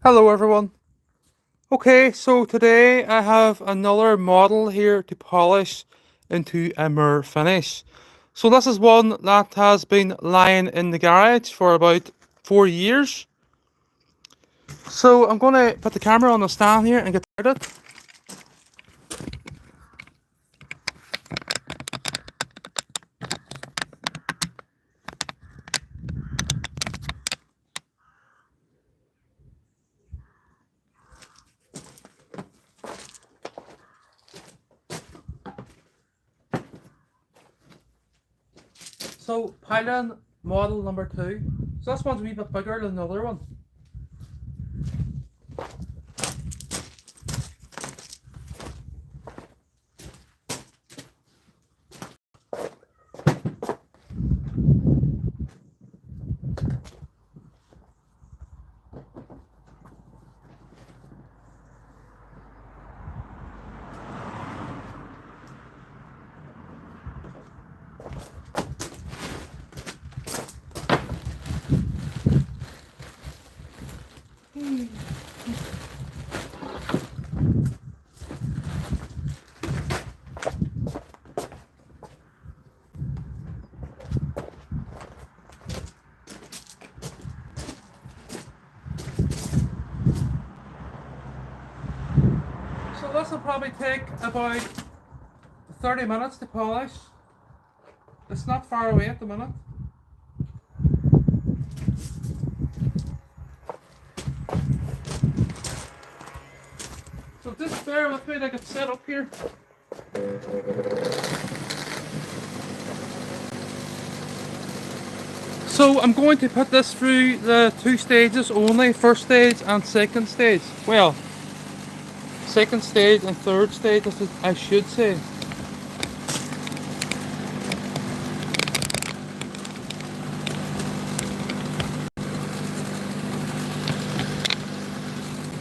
Hello everyone. Okay, so today I have another model here to polish into a mirror finish. So this is one that has been lying in the garage for about 4 years. So I'm going to put the camera on the stand here and get started. So Pylon model number 2. So this one's a wee bit bigger than the other one. So this will probably take about 30 minutes to polish. It's not far away at the minute. So just bear with me, I get set up here. So I'm going to put this through the 2 stages only, first stage and second stage. Well, second stage and third stage, I should say.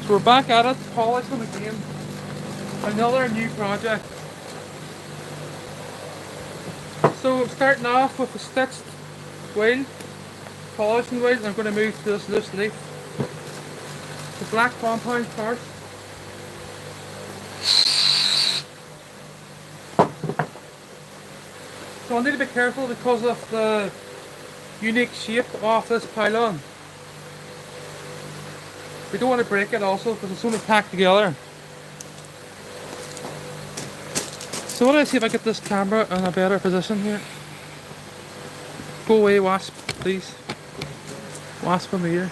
So we're back at it, polishing again. Another new project. So I'm starting off with a stitched wheel, polishing wheel, and I'm going to move to this loose leaf. The black compound first. So I need to be careful because of the unique shape of this pylon. We don't want to break it also because it's only packed together. So what do I see if I get this camera in a better position here? Go away, wasp, please. Wasp in the ear.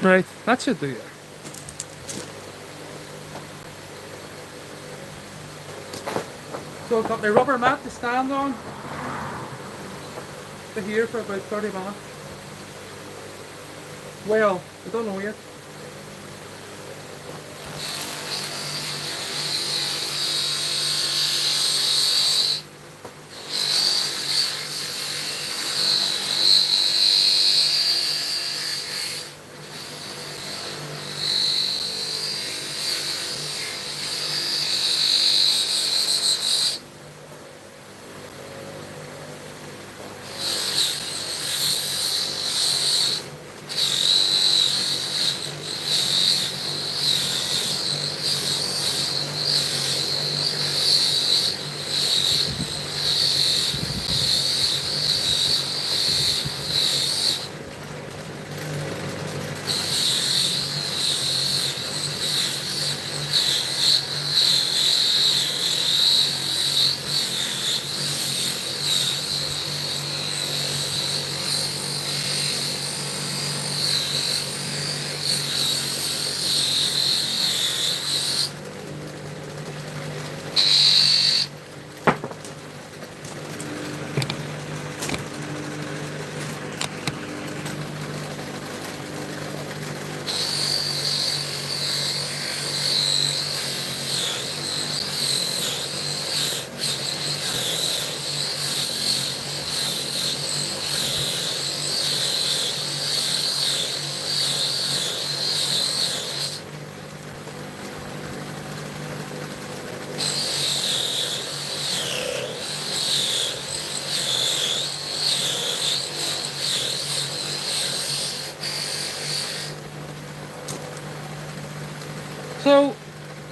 Right, that should do it. So I've got my rubber mat to stand on. To here for about 30 minutes. Well, I don't know yet.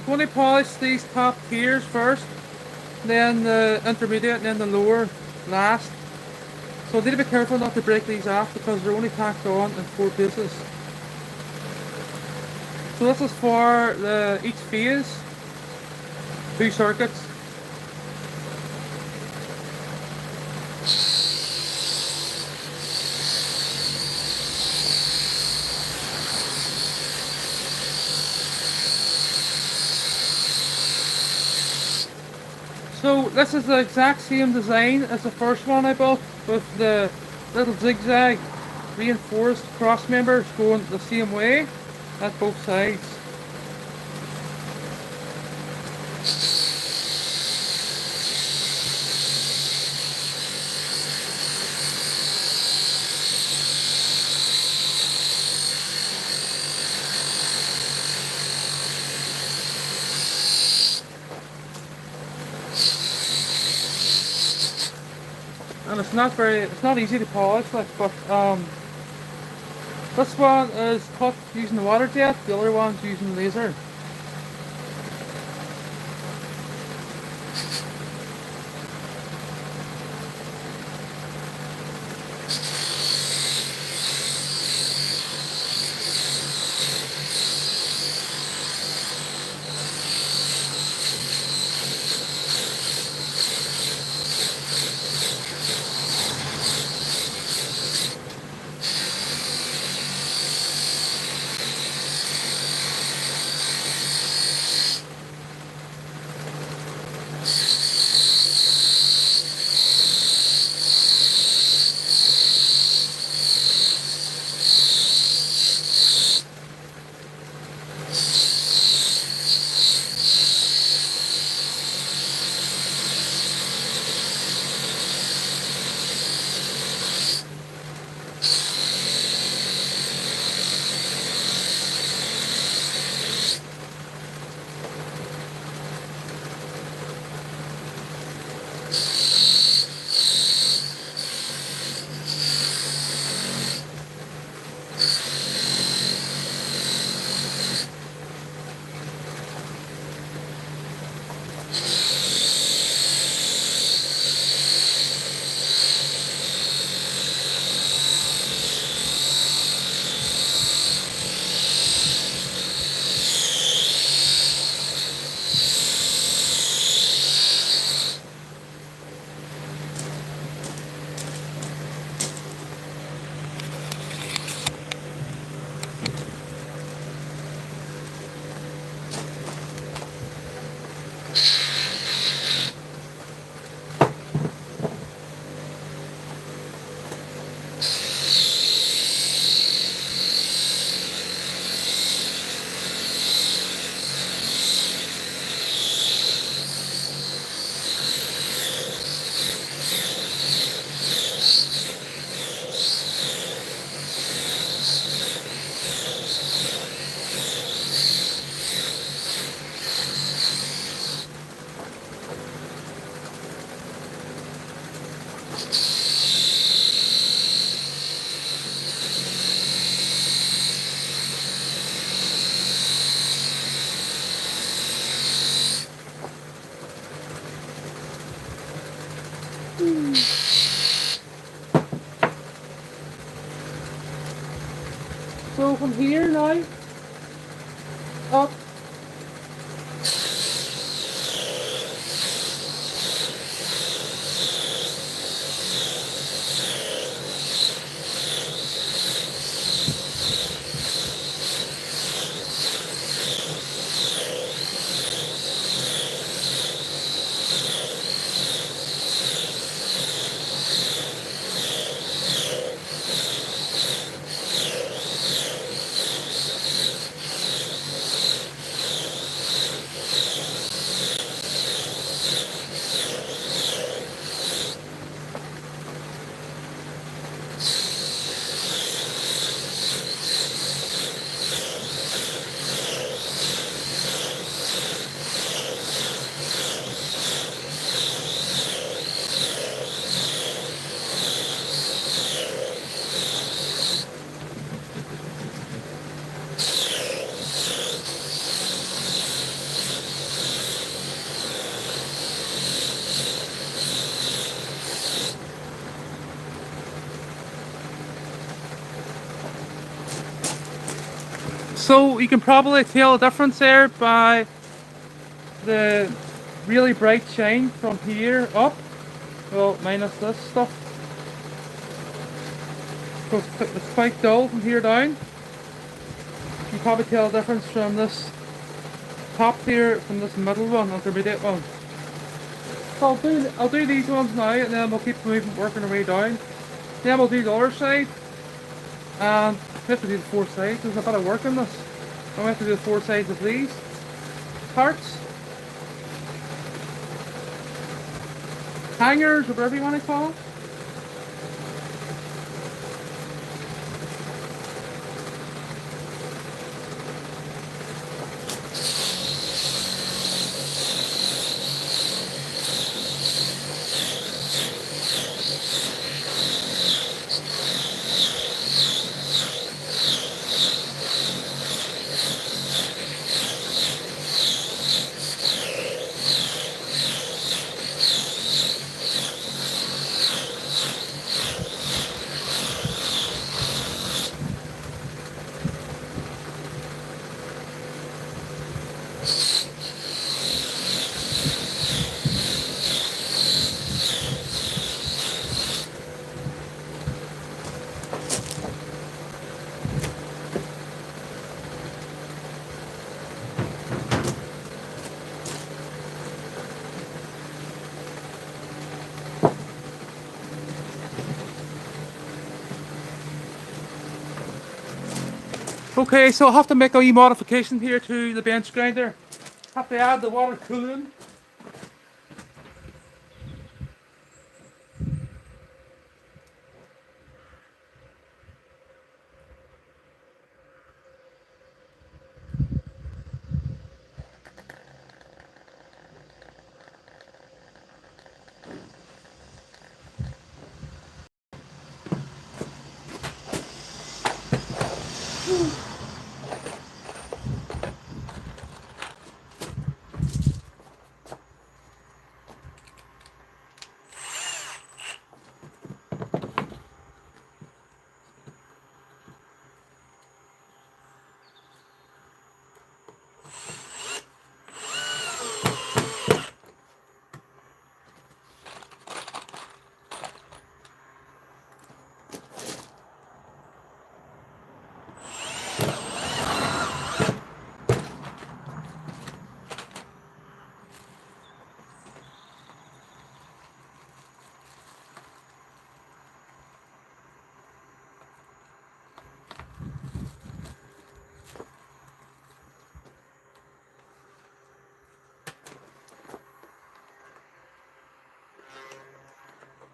going to polish these top tiers first, then the intermediate, and then the lower last. So I need to be careful not to break these off because they're only tacked on in 4 pieces. So this is for each phase, 2 circuits. So this is the exact same design as the first one I built, with the little zigzag reinforced cross members going the same way at both sides. And it's not easy to polish, like, but this one is cut using the water jet, the other one's using laser. So from here now, up. So you can probably tell the difference there by the really bright shine from here up. Well, minus this stuff. So it's quite dull from here down. You can probably tell the difference from this top here from this middle one, intermediate one. So I'll do these ones now, and then we'll keep moving, working our way down. Then we'll do the other side, and we have to do the four sides. There's a bit of work in this. And we have to do the four sides of these parts, hangers, or whatever you want to call them. Okay, so I'll have to make a wee modification here to the bench grinder. Have to add the water cooling.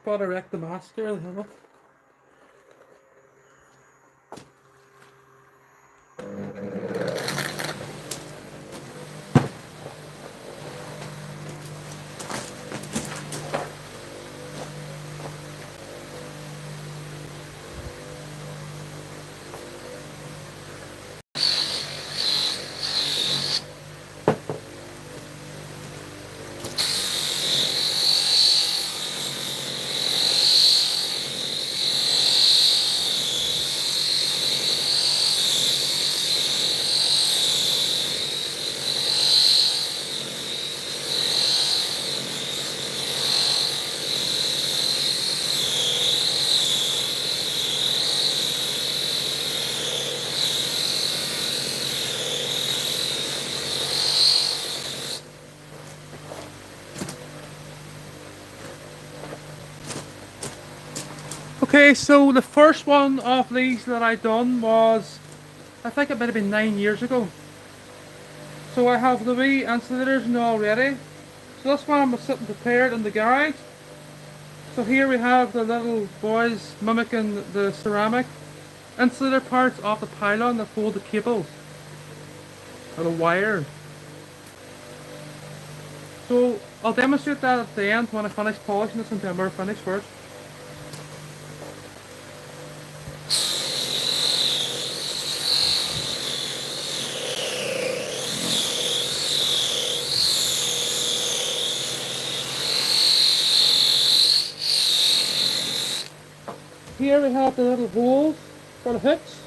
Gotta wreck the master, the hell. Okay, so the first one of these that I done was, I think it might have been 9 years ago. So I have the wee insulators now already. So this one was sitting prepared in the garage. So here we have the little boys mimicking the ceramic insulator parts off the pylon that hold the cables or the wire. So I'll demonstrate that at the end when I finish polishing this into a mirror finish first. Here we have the little holes for the hooks.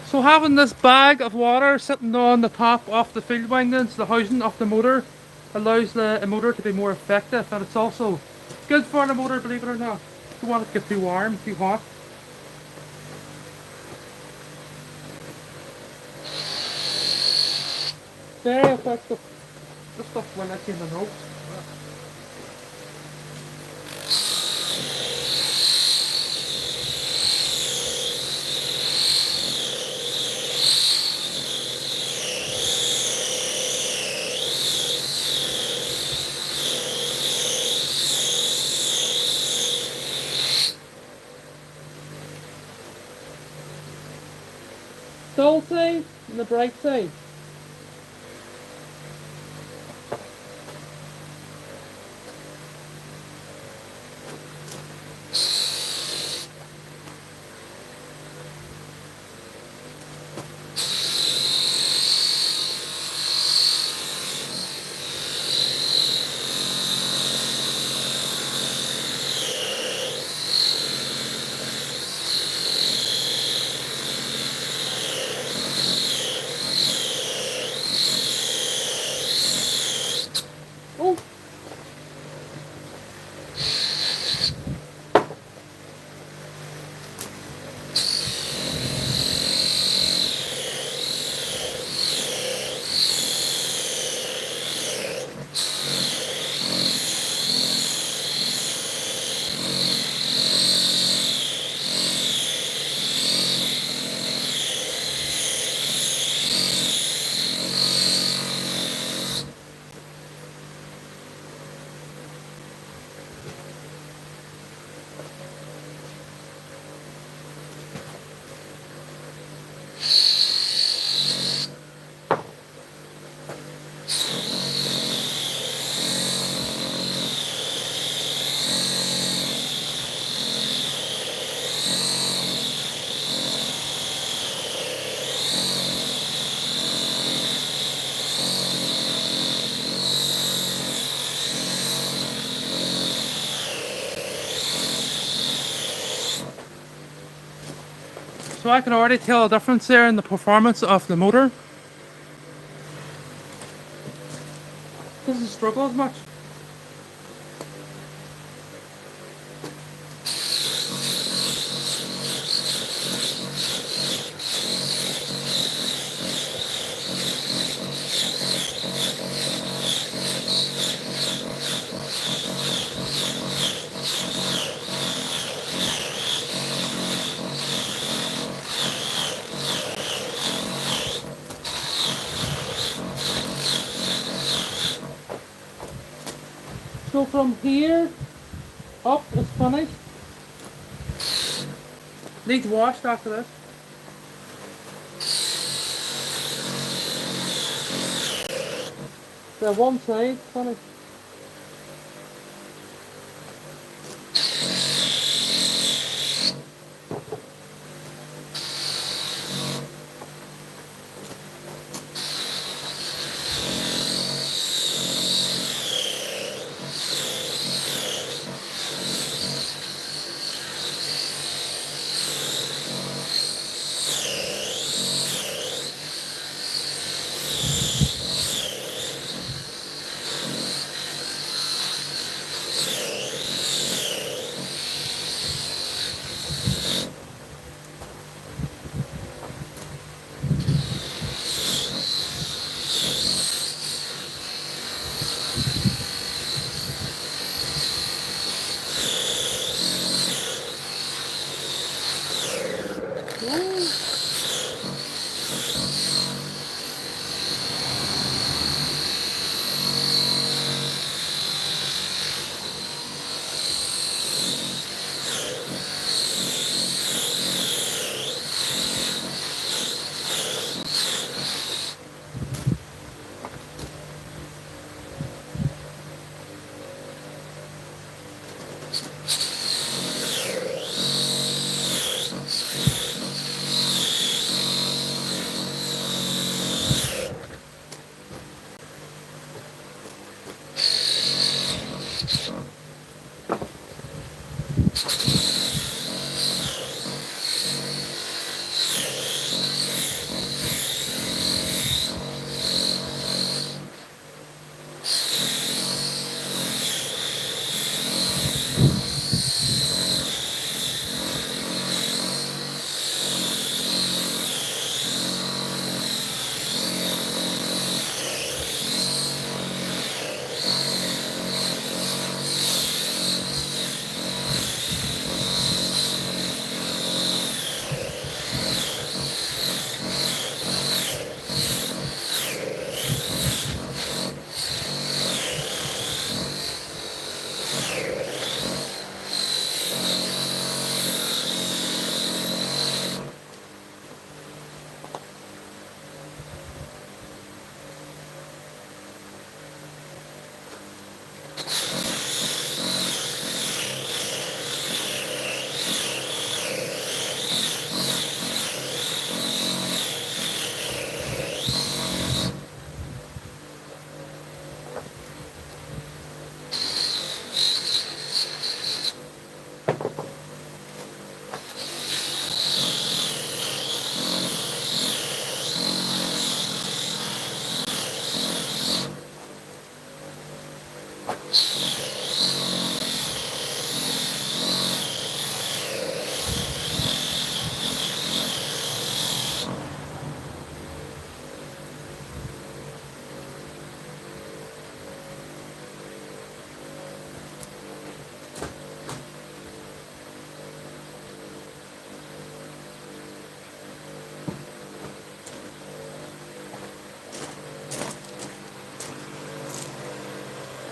So having this bag of water sitting on the top of the field windings, the housing of the motor, allows the motor to be more effective, and it's also good for the motor, believe it or not. You don't want it to get too warm, too hot. Very effective. This stuff when I came in home. Dull side and the bright side. Oh! So I can already tell a difference there in the performance of the motor. Doesn't struggle as much. So from here up is finished. Needs washed after this. The one side finished.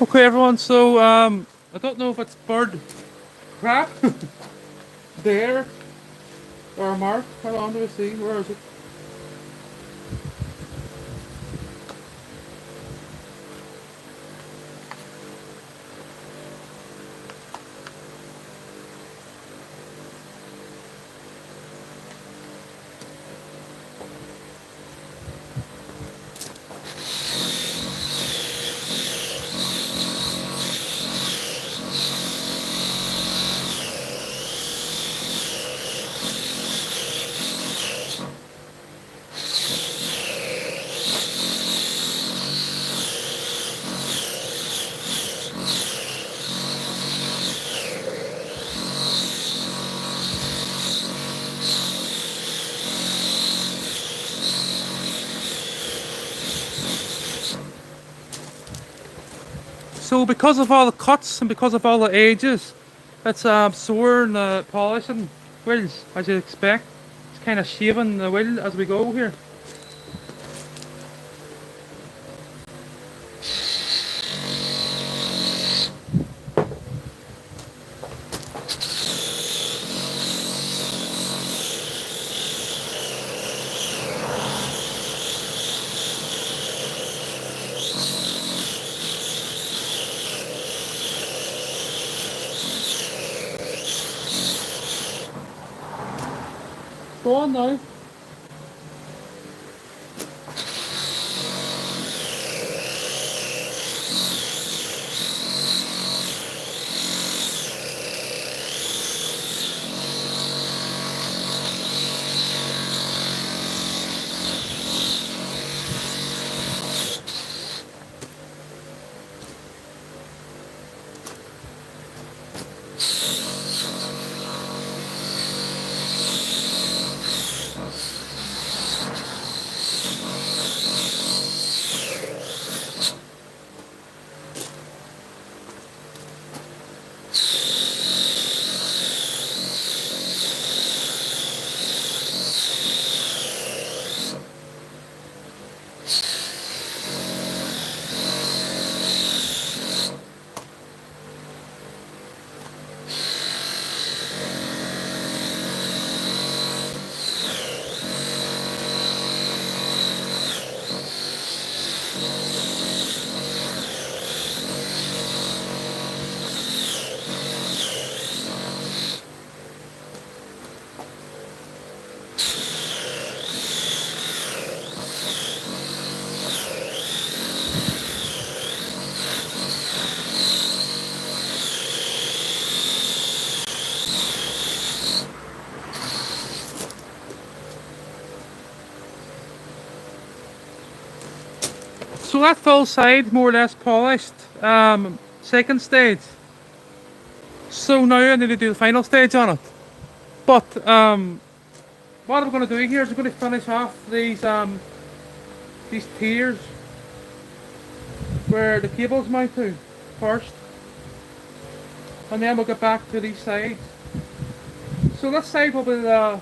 Okay, everyone. So I don't know if it's bird crap there or mark. Hold on, do we see? Where is it? So because of all the cuts and because of all the ages, it's sore and polishing wheels as you expect. It's kind of shaving the wheel as we go here. Go on now. So that full side more or less polished. Second stage. So now I need to do the final stage on it. But what I'm going to do here is I'm going to finish off these tiers where the cables mount to first, and then we'll get back to these sides. So this side will be the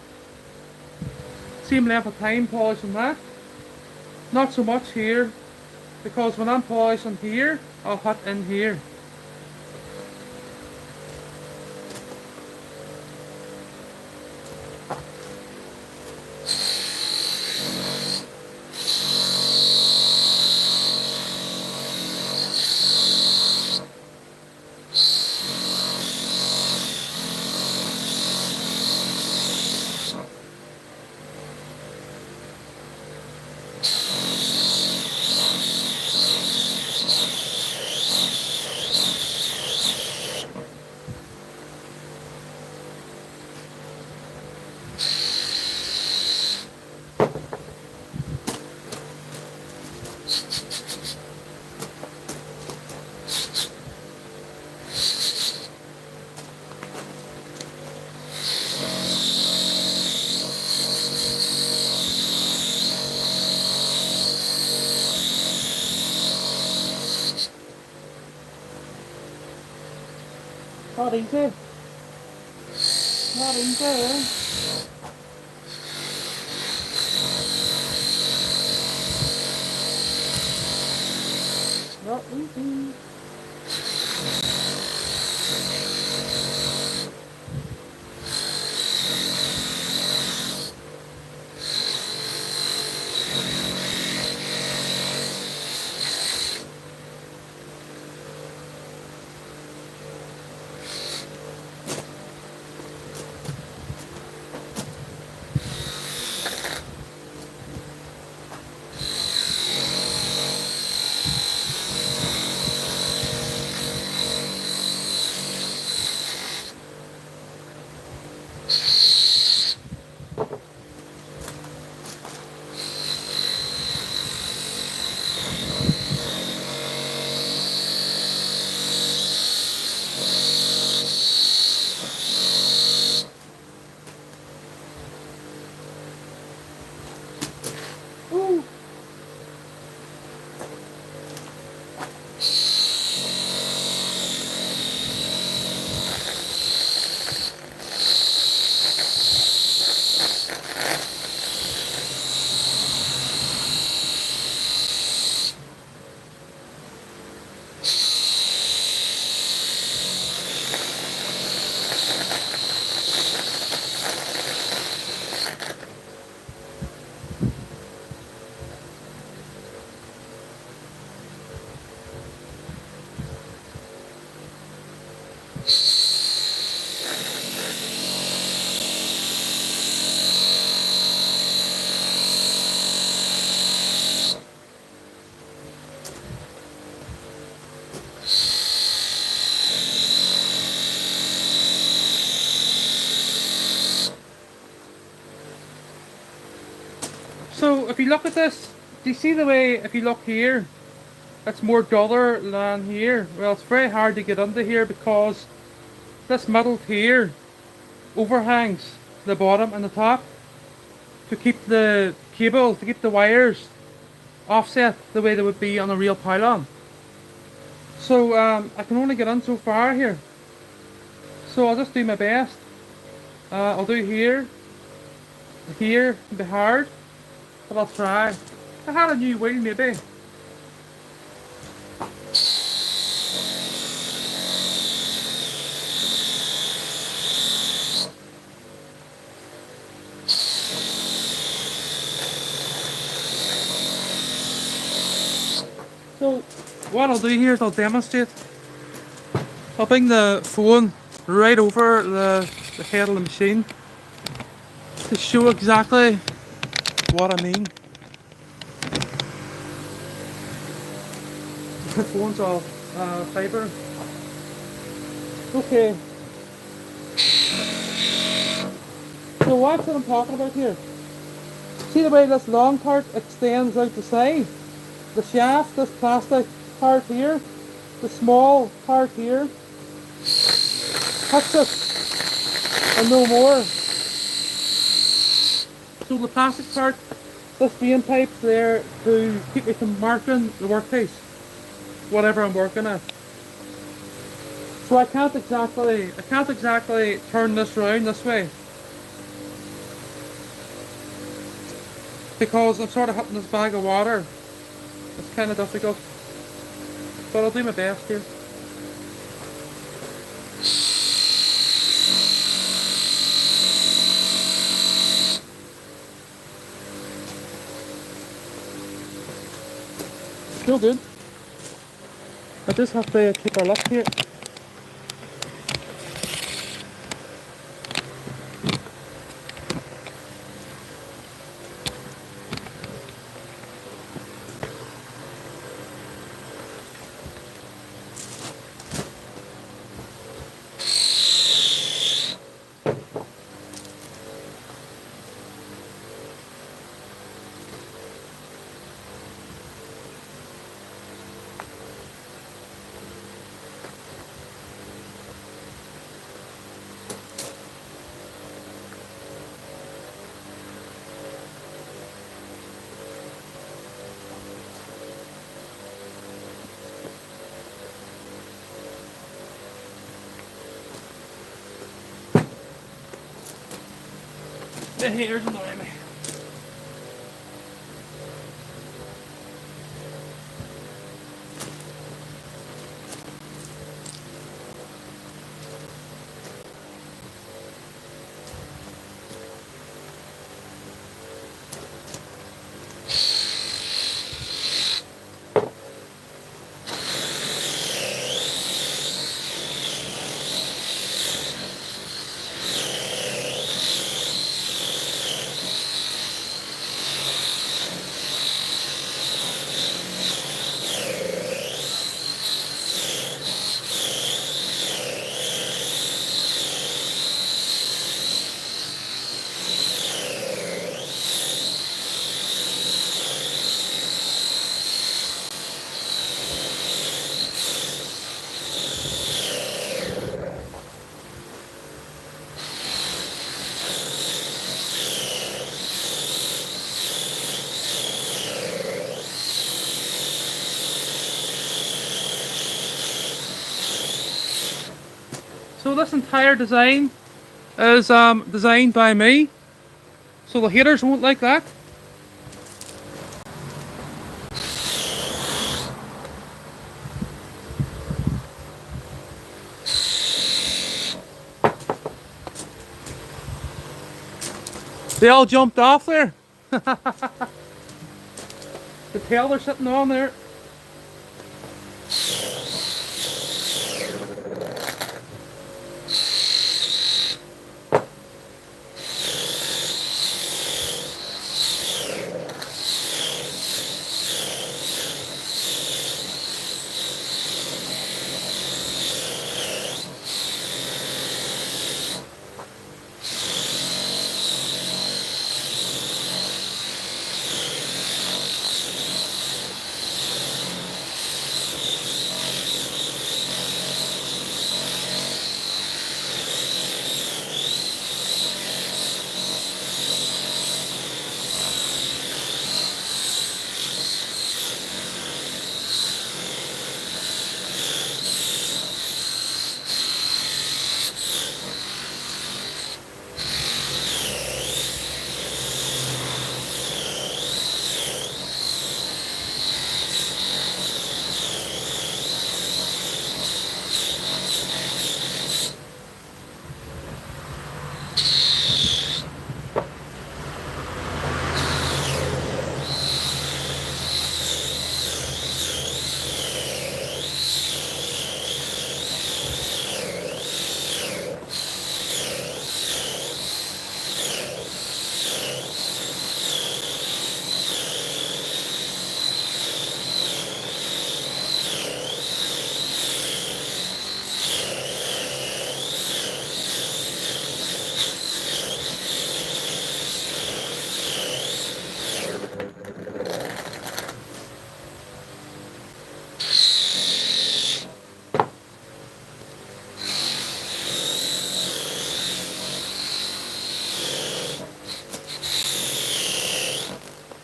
same length of time polishing that. Not so much here, because when I'm polishing here, I'll hit in here. Not easy. Not easy, eh? Not easy. So if you look at this, do you see the way if you look here, it's more duller than here? Well, it's very hard to get under here because this middle tier overhangs the bottom and the top to keep the cables, to keep the wires offset the way they would be on a real pylon. So I can only get in so far here. So I'll just do my best. I'll do here. Here can be hard, but I'll try. I had a new wheel maybe. So what I'll do here is I'll demonstrate. I'll bring the phone right over the head of the machine to show exactly what I mean. The phone's all fibre. Okay. So watch what I'm talking about here. See the way this long part extends out the side? The shaft, this plastic part here, the small part here, touch it and no more. So the plastic part, this drain pipe's there to keep me from marking the workpiece, whatever I'm working at. So I can't exactly turn this round this way because I'm sort of hitting this bag of water. It's kind of difficult, but I'll do my best here. Feel good. I just have to keep our lip here. The haters annoy me. So this entire design is designed by me. So the haters won't like that. They all jumped off there. The tail they're sitting on there.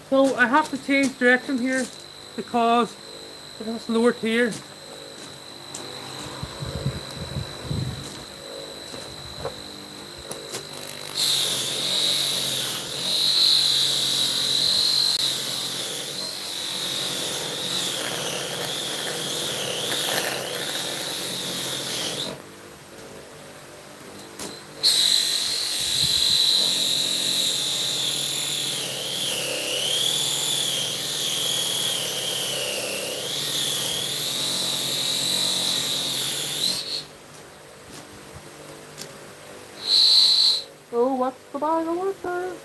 So I have to change direction here because it's lower tier. Oh, what's the bag of water?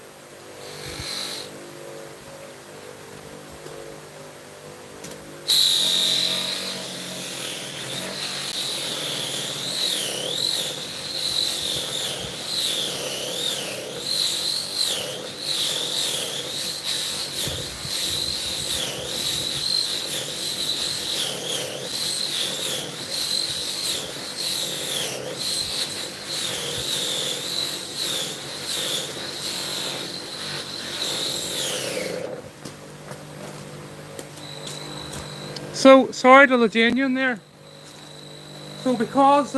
So sorry to the genuine there. So because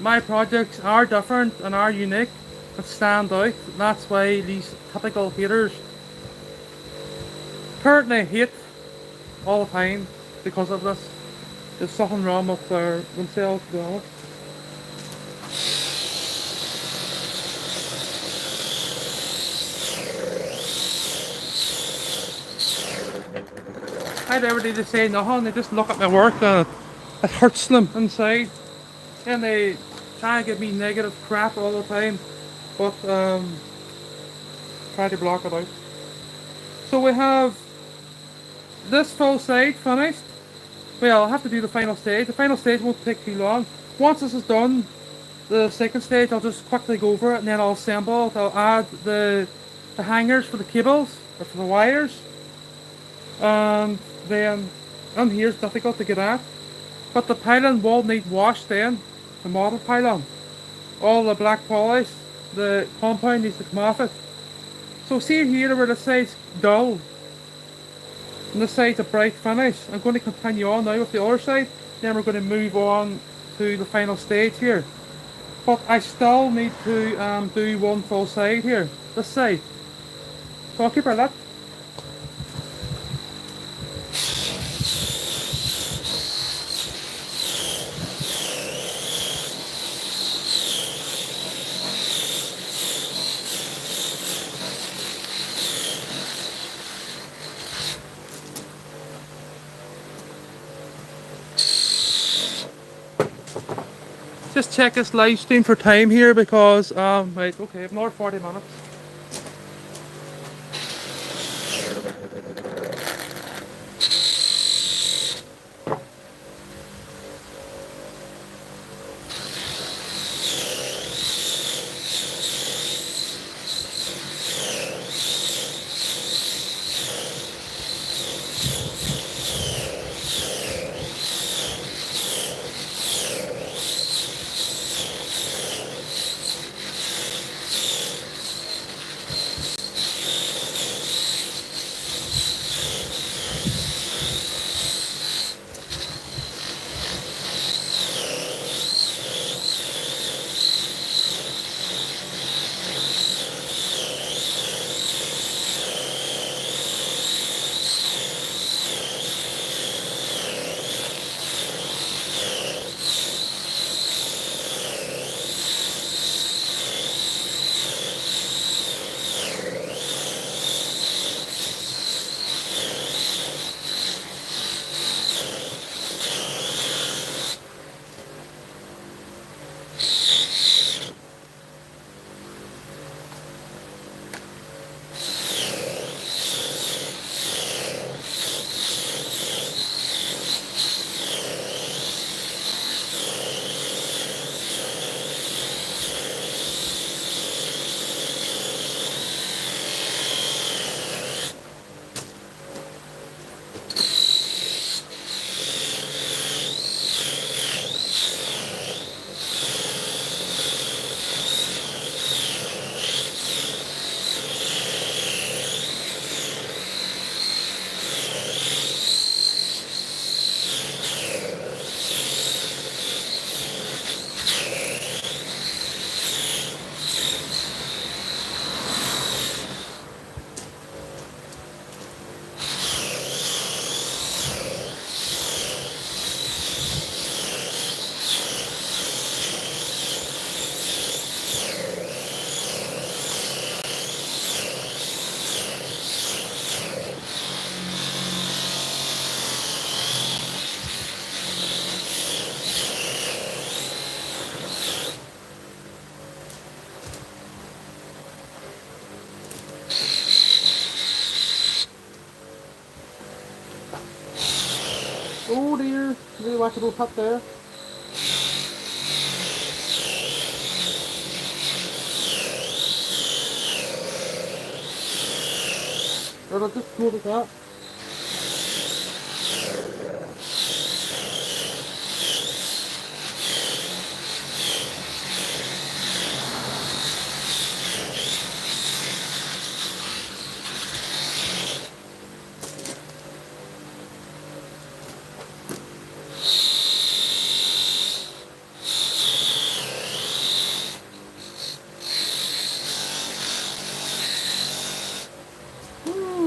my projects are different and are unique and stand out, that's why these typical haters currently hate all the time because of this. There's something wrong with their themselves, to be honest. I never need to say nothing, they just look at my work and it hurts them inside. And they try and give me negative crap all the time, but try to block it out. So we have this full side finished. Well, I'll have to do the final stage. The final stage won't take too long. Once this is done, the second stage I'll just quickly go over it and then I'll assemble it. I'll add the hangers for the cables, or for the wires. And then, and here's difficult to get at. But the pylon will need washed then, the model pylon. All the black polish, the compound needs to come off it. So see here where the side's dull and this side's a bright finish. I'm going to continue on now with the other side, then we're going to move on to the final stage here. But I still need to do one full side here, this side. So I'll keep her lit. Just check this live stream for time here because, right, okay, another 40 minutes. Oh dear, really watch it go cut there. Or I'll just go like that.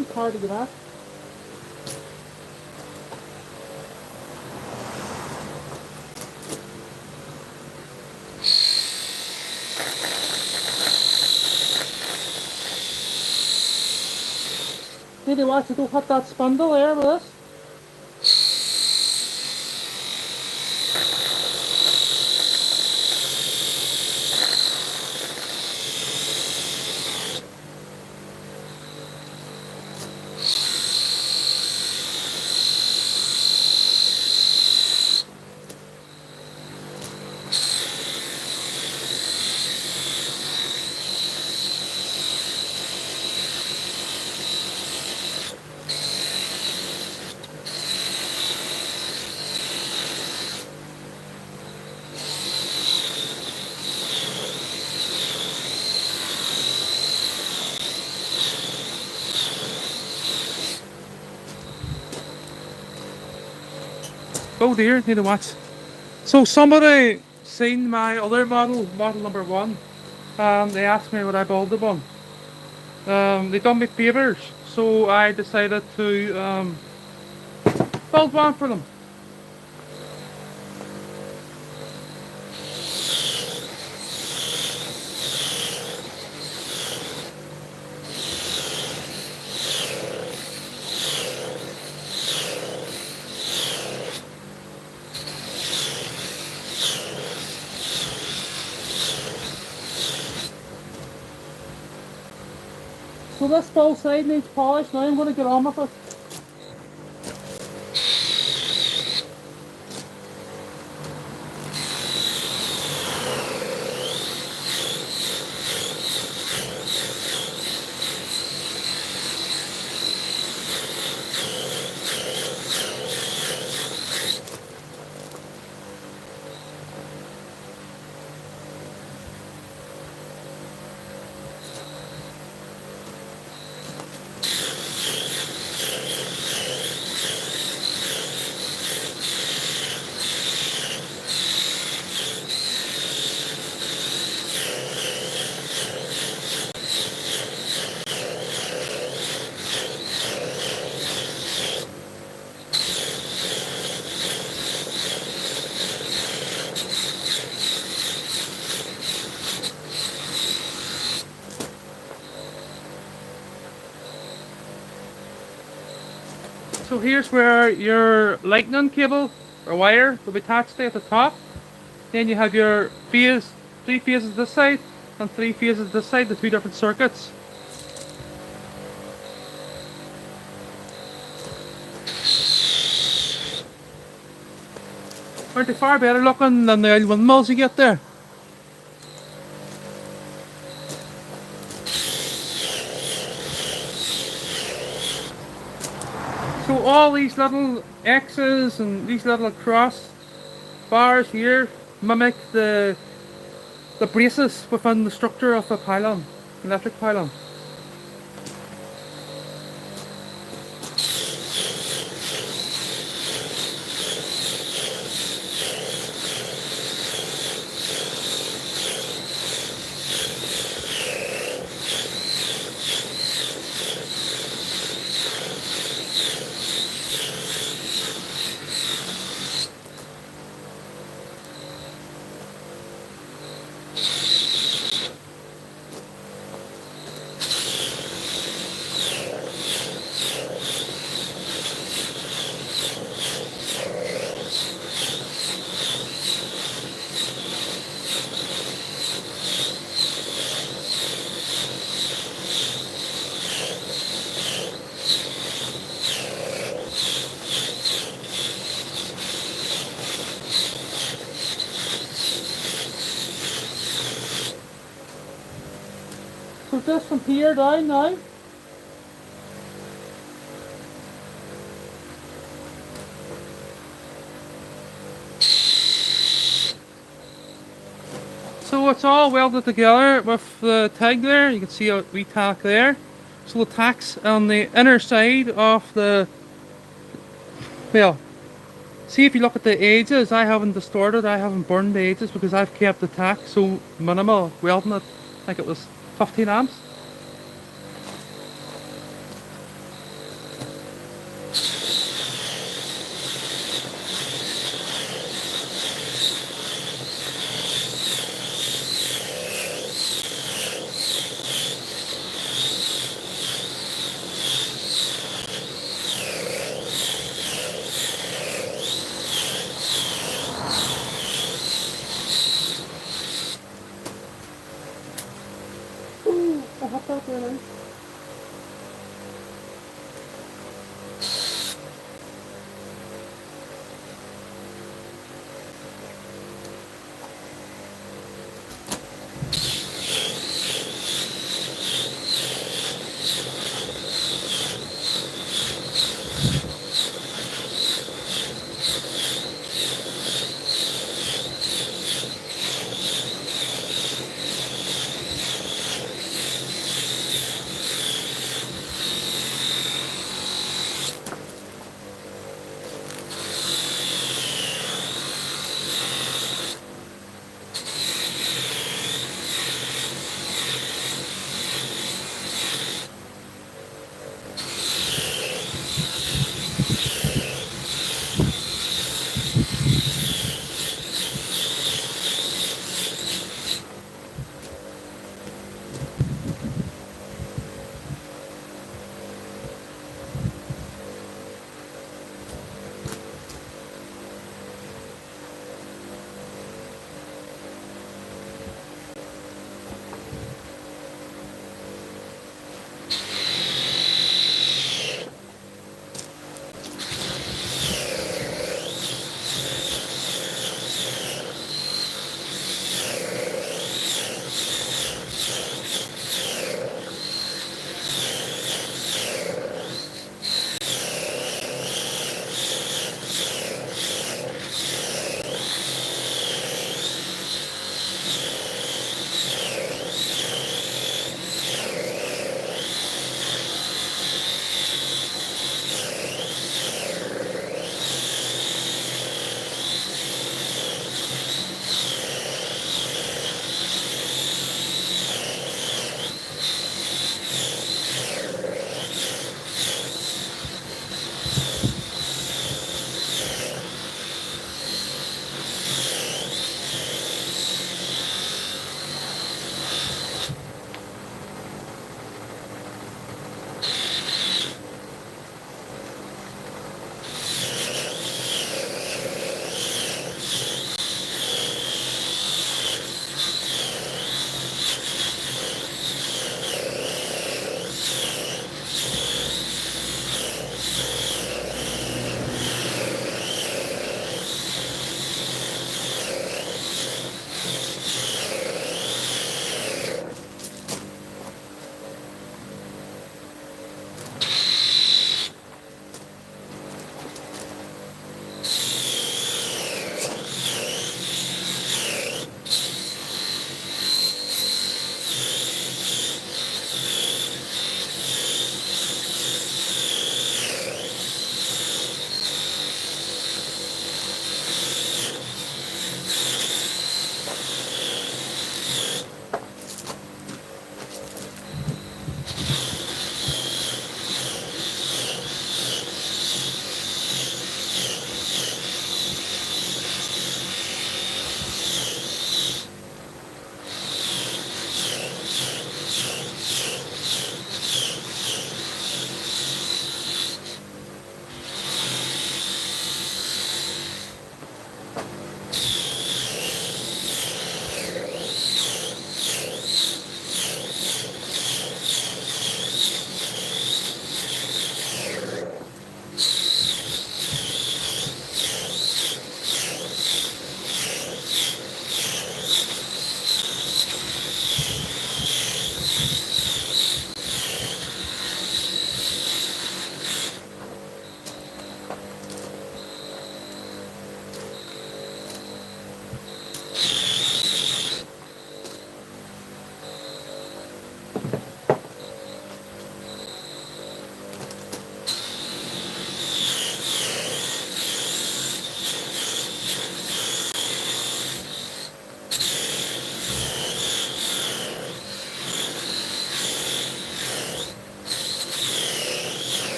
It's hard to get at. Really watch it go cut that spindle there with this. Oh dear, need to watch. So somebody seen my other model, model number 1. They asked me would I build the one. They done me favours, so I decided to build one for them. So this full side needs polish. Now I'm going to get on with it. So here's where your lightning cable or wire will be attached to at the top. Then you have your phase, 3 phases this side and 3 phases this side, the 2 different circuits. Aren't they far better looking than the old windmills you get there? So all these little X's and these little cross bars here mimic the braces within the structure of a pylon, electric pylon. put this from here down now. So it's all welded together with the tag there. You can see a wee tack there. So the tack's on the inner side of the, well, see if you look at the edges, I haven't distorted, I haven't burned the edges because I've kept the tack so minimal, welding it, I think it was 15 amps.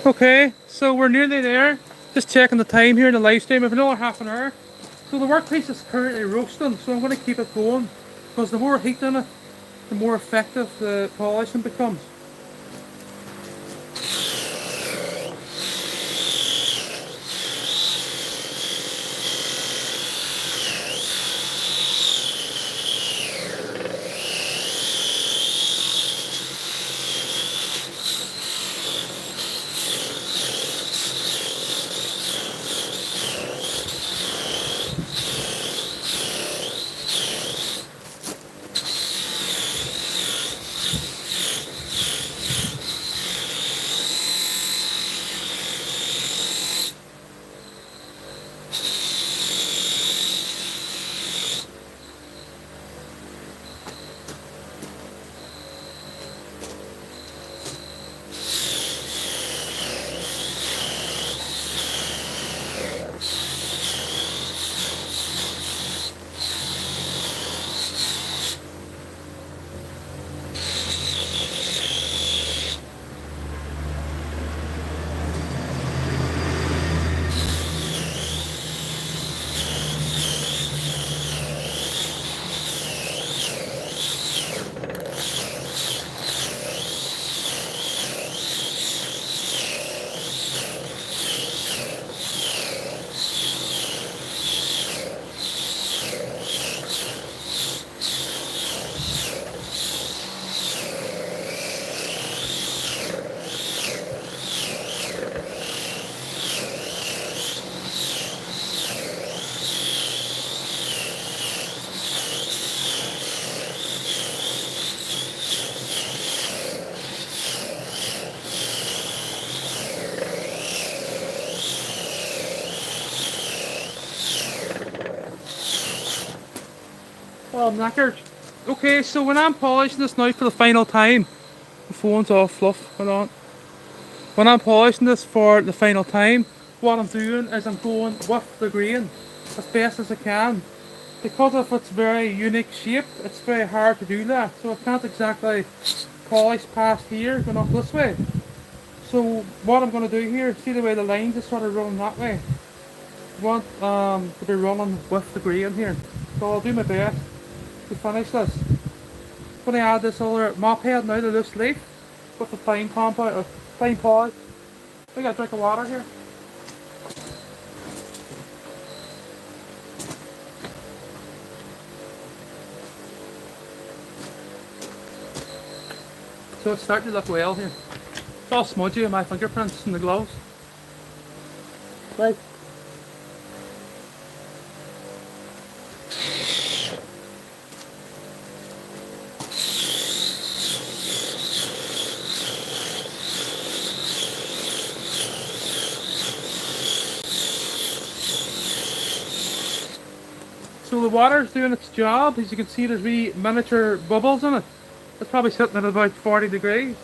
Okay, so we're nearly there. Just checking the time here in the live stream. We have another half an hour. So the workpiece is currently roasting, so I'm going to keep it going because the more heat in it, the more effective the polishing becomes. Well, I'm knackered. Okay, so when I'm polishing this now for the final time, the phone's off, fluff, hold on. When I'm polishing this for the final time, what I'm doing is I'm going with the grain as best as I can. Because of its very unique shape, it's very hard to do that. So I can't exactly polish past here, going up this way. So what I'm going to do here, see the way the lines are sort of running that way. I want to be running with the grain here. So I'll do my best to finish this. I'm going to add this other mop head now to this leaf with the fine compound, fine polish. I got a drink of water here. So it's starting to look well here. It's all smudgy with my fingerprints and the gloves. Right. So the water's doing its job. As you can see, there's wee miniature bubbles in it. It's probably sitting at about 40 degrees.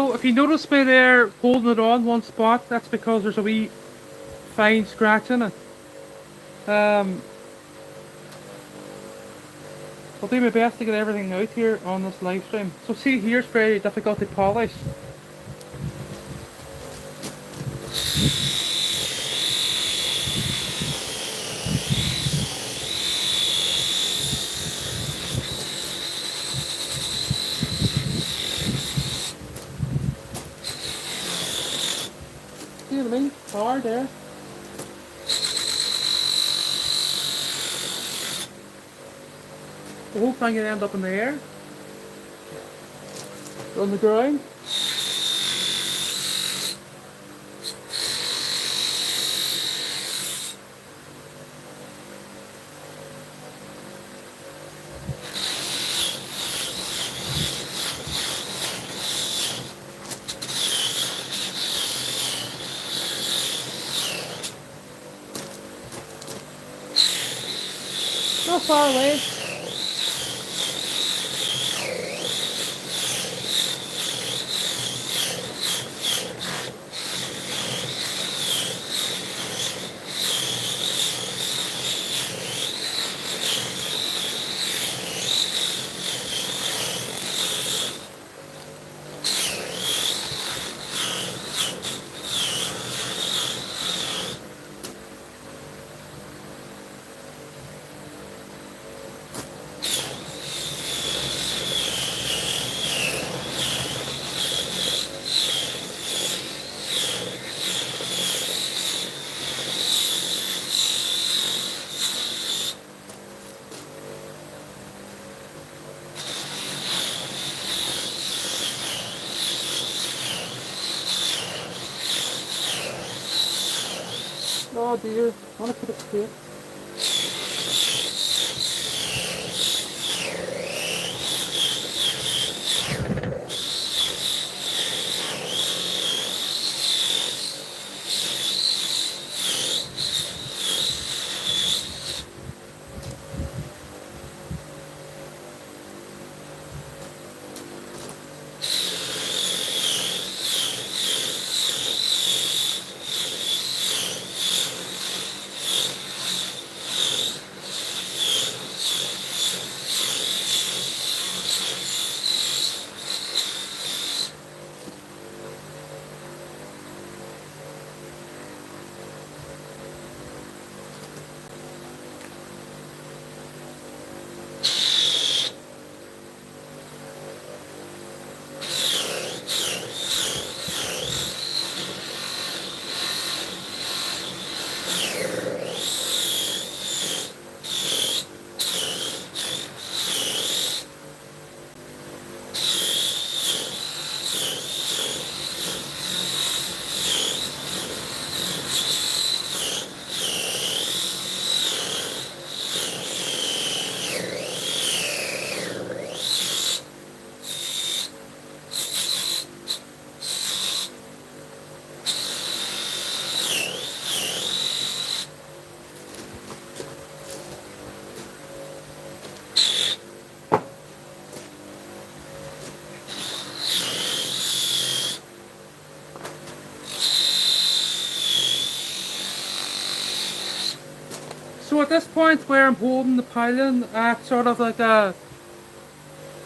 So if you notice me there holding it on one spot, that's because there's a wee fine scratch in it. I'll do my best to get everything out here on this live stream. So see, here's very difficult to polish. See what I mean? Hard there. The whole thing can end up in the air. On the ground. Not far away. Oh dear, I want to put it straight. So at this point where I'm holding the pylon at sort of like a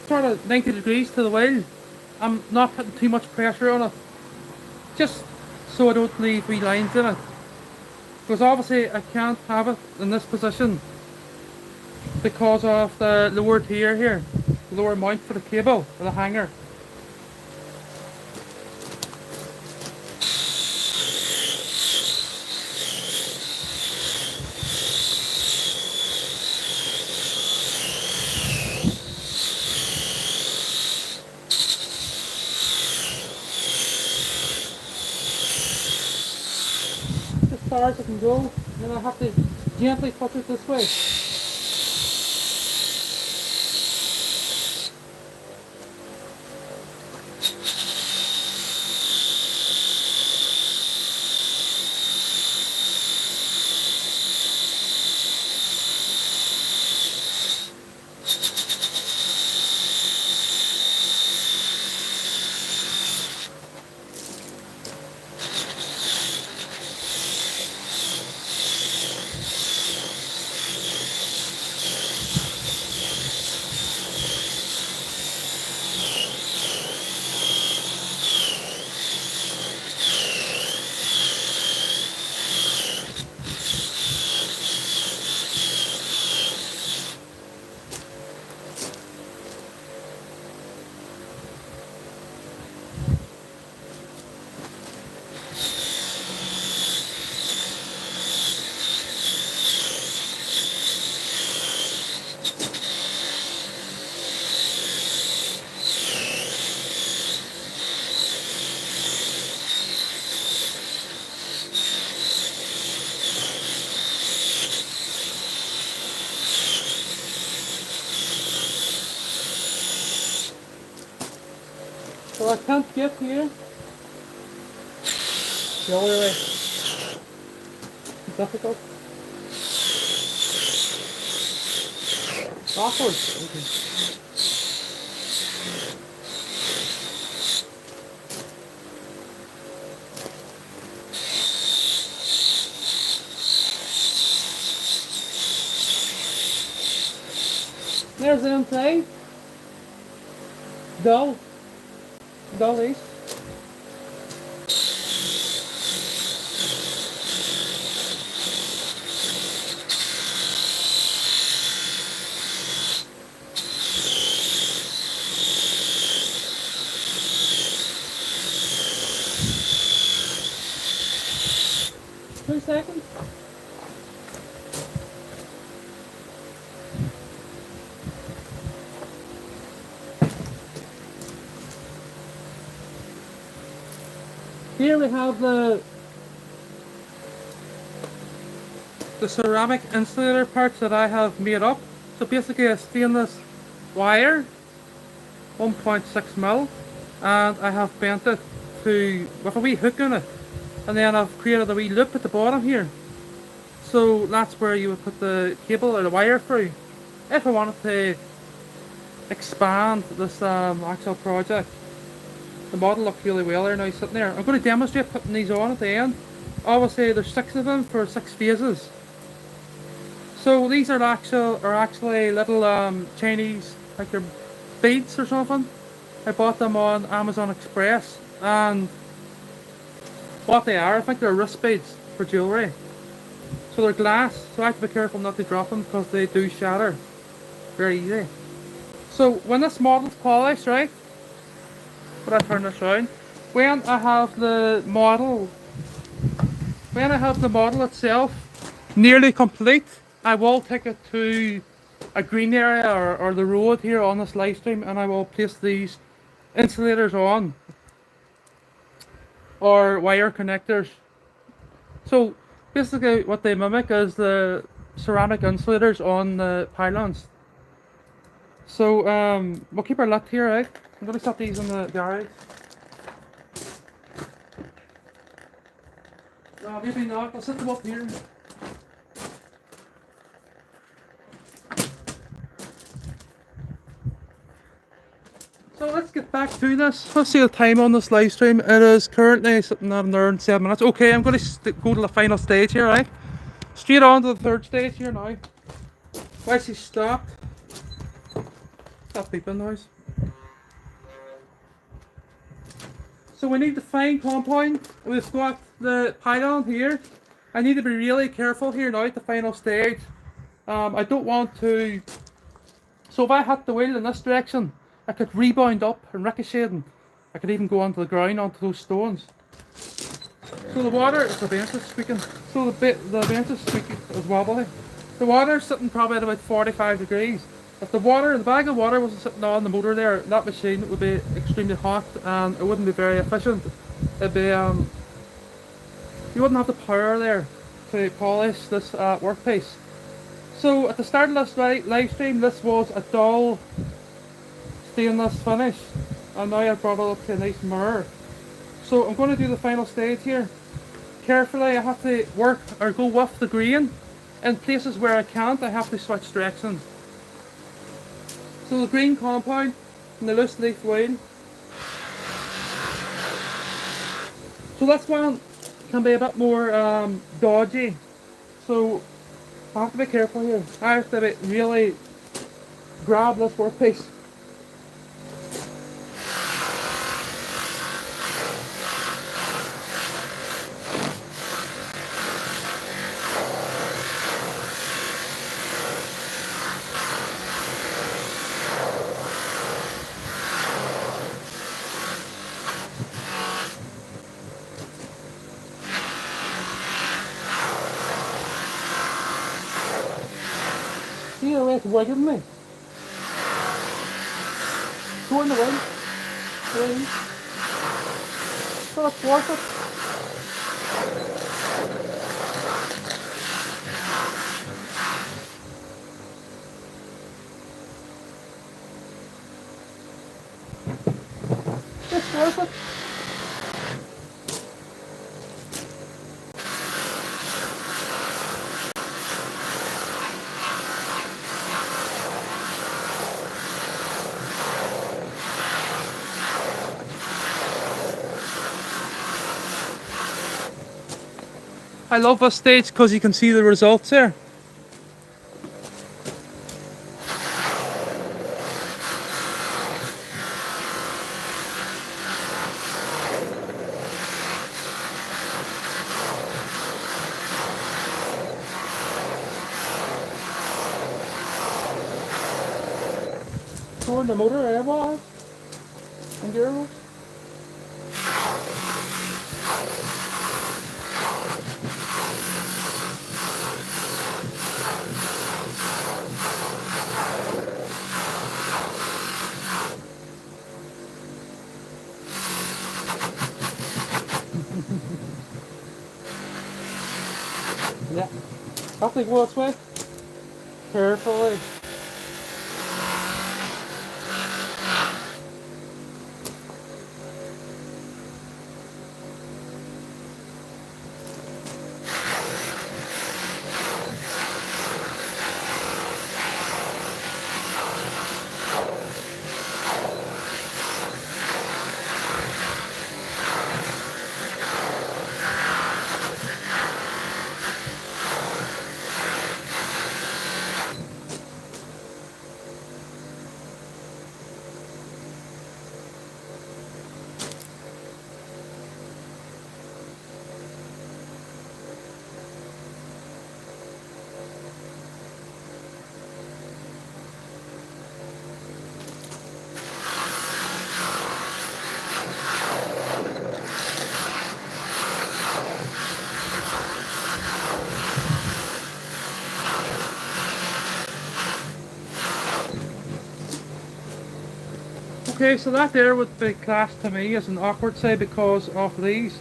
sort of 90 degrees to the wheel, I'm not putting too much pressure on it, just so I don't leave wee lines in it, because obviously I can't have it in this position because of the lower tier here, the lower mount for the cable for the hanger. As far as I can go, and then I have to gently touch it this way. So I can't get here. The other way. Difficult. Backwards. Okay. There's the inside. Dull. Dull east. Two seconds. Here we have the ceramic insulator parts that I have made up. So basically a stainless wire, 1.6 mil, and I have bent it to with a wee hook in it, and then I've created a wee loop at the bottom here. So that's where you would put the cable or the wire through. If I wanted to expand this actual project, the model looks really well there now sitting there. I'm going to demonstrate putting these on at the end. Obviously there's 6 of them for 6 phases. So these are actually little Chinese, like they're beads or something. I bought them on Amazon Express, and what they are, I think they're wrist beads for jewellery. So they're glass, so I have to be careful not to drop them because they do shatter very easy. So when this model's polished, right, but I turn this around, when I have the model itself nearly complete, I will take it to a green area or the road here on this live stream, and I will place these insulators on, or wire connectors. So basically what they mimic is the ceramic insulators on the pylons. So we'll keep our left here, right? I'm going to set these in the garage. No, maybe not, I'll set them up here. So let's get back to this. Let's see the time on this live stream. It is currently sitting at around 7 minutes. Okay, I'm going to go to the final stage here, right? Straight on to the third stage here now. Why she stopped? That beeping noise. So we need the fine compound. We've got the pylon here. I need to be really careful here now at the final stage. I don't want to... So if I hit the wheel in this direction, I could rebound up and ricochet, and I could even go onto the ground, onto those stones. So the water, it's the bench is squeaking. So the bench is squeaking, it's wobbly. The water's sitting probably at about 45 degrees. If the bag of water wasn't sitting on the motor there, that machine would be extremely hot and it wouldn't be very efficient. It'd be, you wouldn't have the power there to polish this workpiece. So at the start of this live stream, this was a dull stainless finish, and now I've brought it up to a nice mirror. So I'm going to do the final stage here. Carefully, I have to work or go with the grain. In places where I can't, I have to switch directions. So the green compound and the loose leaf wheel. So this one can be a bit more dodgy. So I have to be careful here. I have to really grab this workpiece. See the way it's wigging me? Go in the wind. Wind. So it's worth it. This I love this stage because you can see the results here. Toward the motor air valve and gearbox. Yeah. Have to go this way. Carefully. Okay, so that there would be classed to me as an awkward side because of these.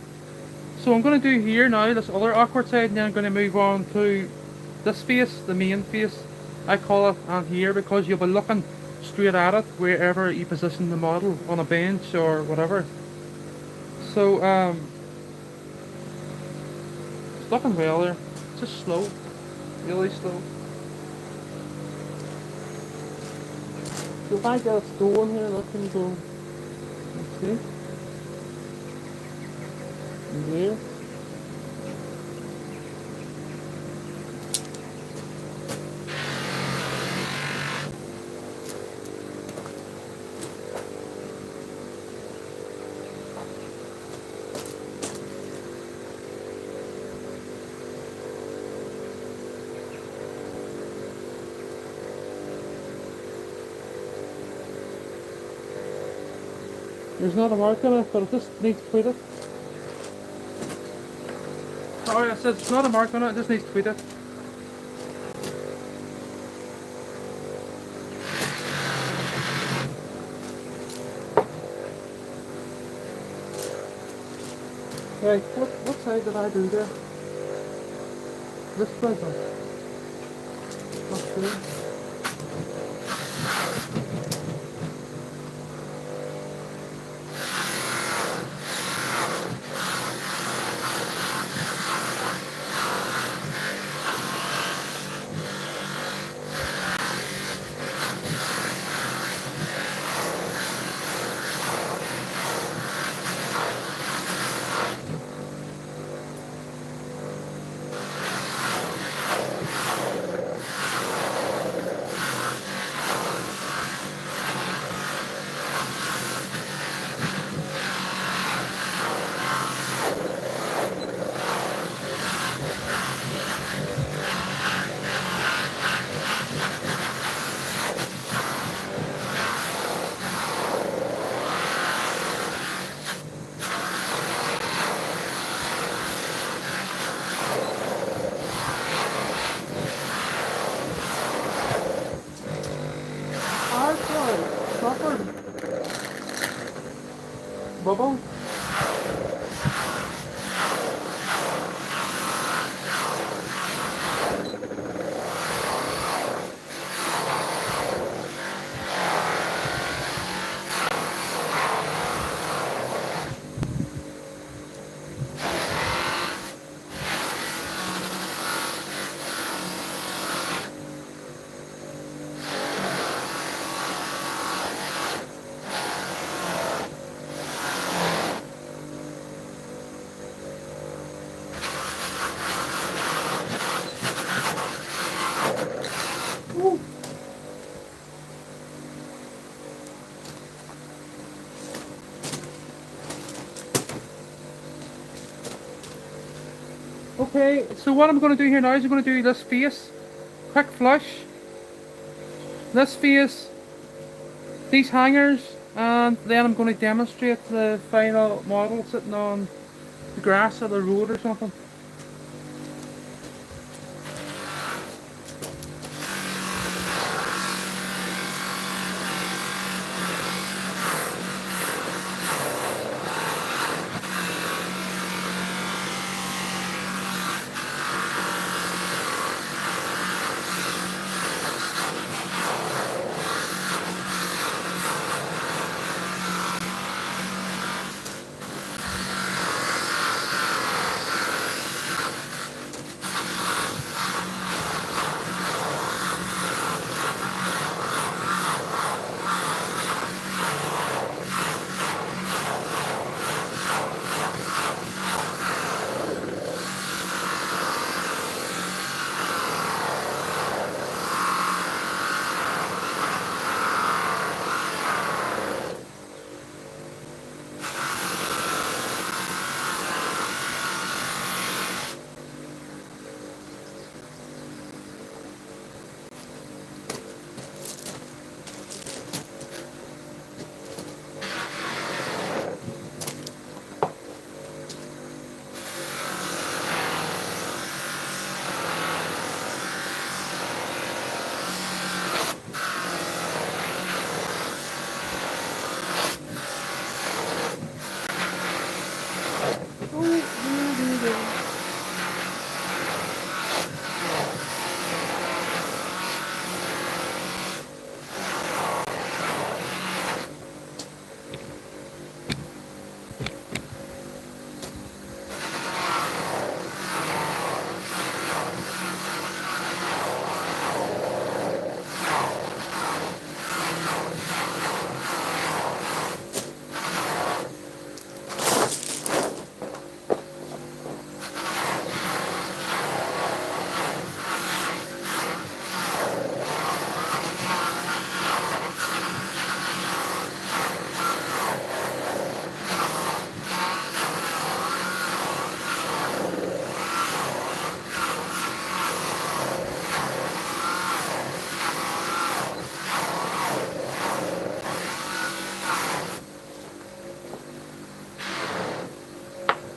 So I'm going to do here now this other awkward side, and then I'm going to move on to this face, the main face, I call it, and here, because you'll be looking straight at it wherever you position the model on a bench or whatever. So it's looking well there, just slow, really slow. So if I get it going here, that can go, let's see, and there. There's not a mark on it, but it just needs tweeted. Sorry, I said it's not a mark on it, it just needs tweeted. Right, what side did I do there? This side. Okay. Hardcore, proper bubble. Okay, so what I'm going to do here now is I'm going to do this face, quick flush, this face, these hangers, and then I'm going to demonstrate the final model sitting on the grass or the road or something.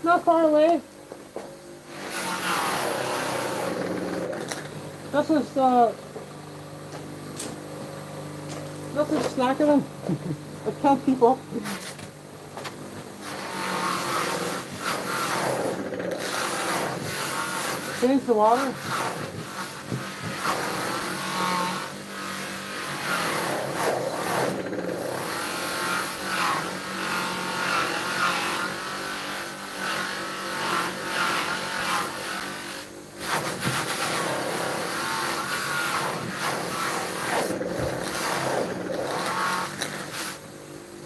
Not far away. This is this is slacking. I can't keep up. Change the water.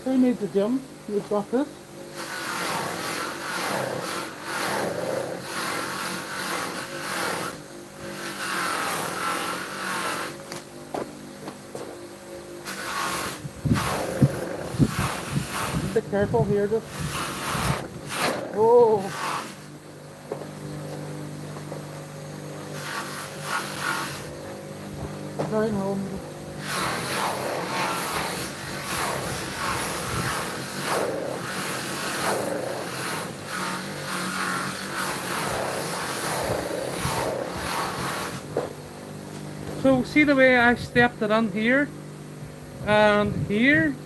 Who needs a gym? You've got this. Be careful here, just. Oh. Going home. So see the way I stepped it on here, and here,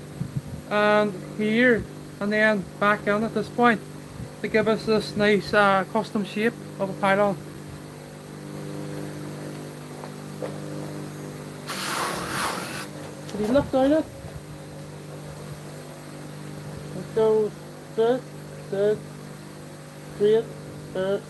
and here, and then back in at this point to give us this nice custom shape of a pylon. Can you look down it? It goes this, straight, there.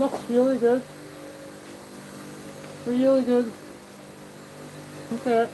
looks really good. Really good. Okay.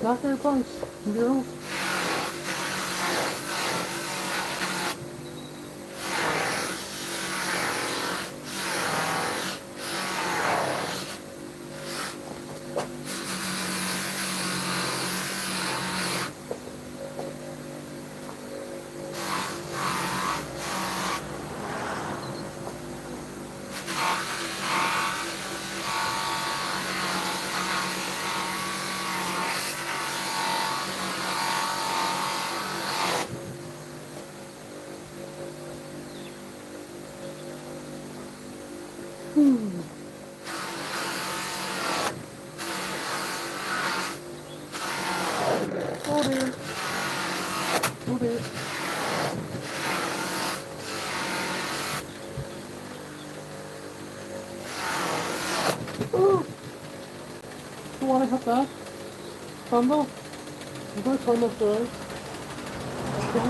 Not very close. Girls. Oh dear. Oh dear. Oh! Don't want to hit that. Bundle. I'm going to turn this around. Okay.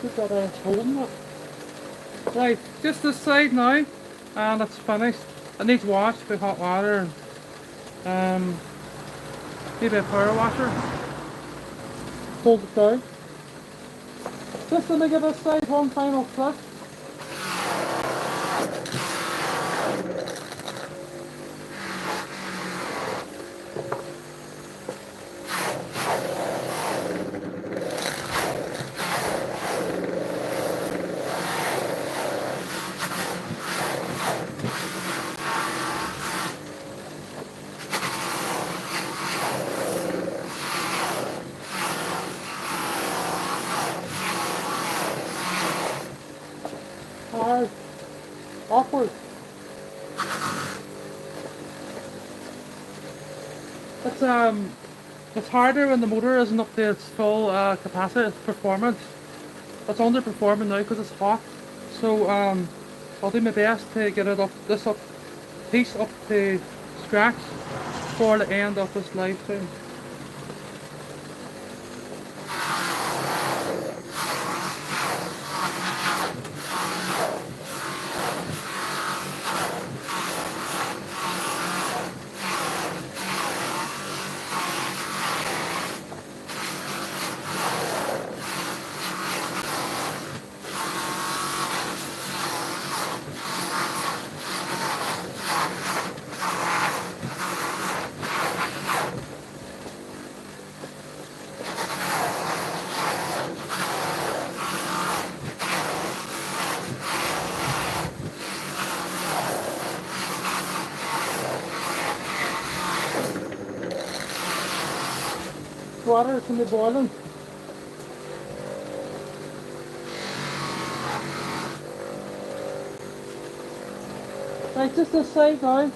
Just got a hole in it. Right, just this side now, and it's finished. It needs washed with hot water and maybe a power washer. Hold it down. Just to give this side one final flick. Hard. Awkward. It's harder when the motor isn't up to its full capacity, its performance. It's underperforming now because it's hot. So I'll do my best to get it piece up to scratch for the end of this live stream. water is going to be boiling. Right, just this side now.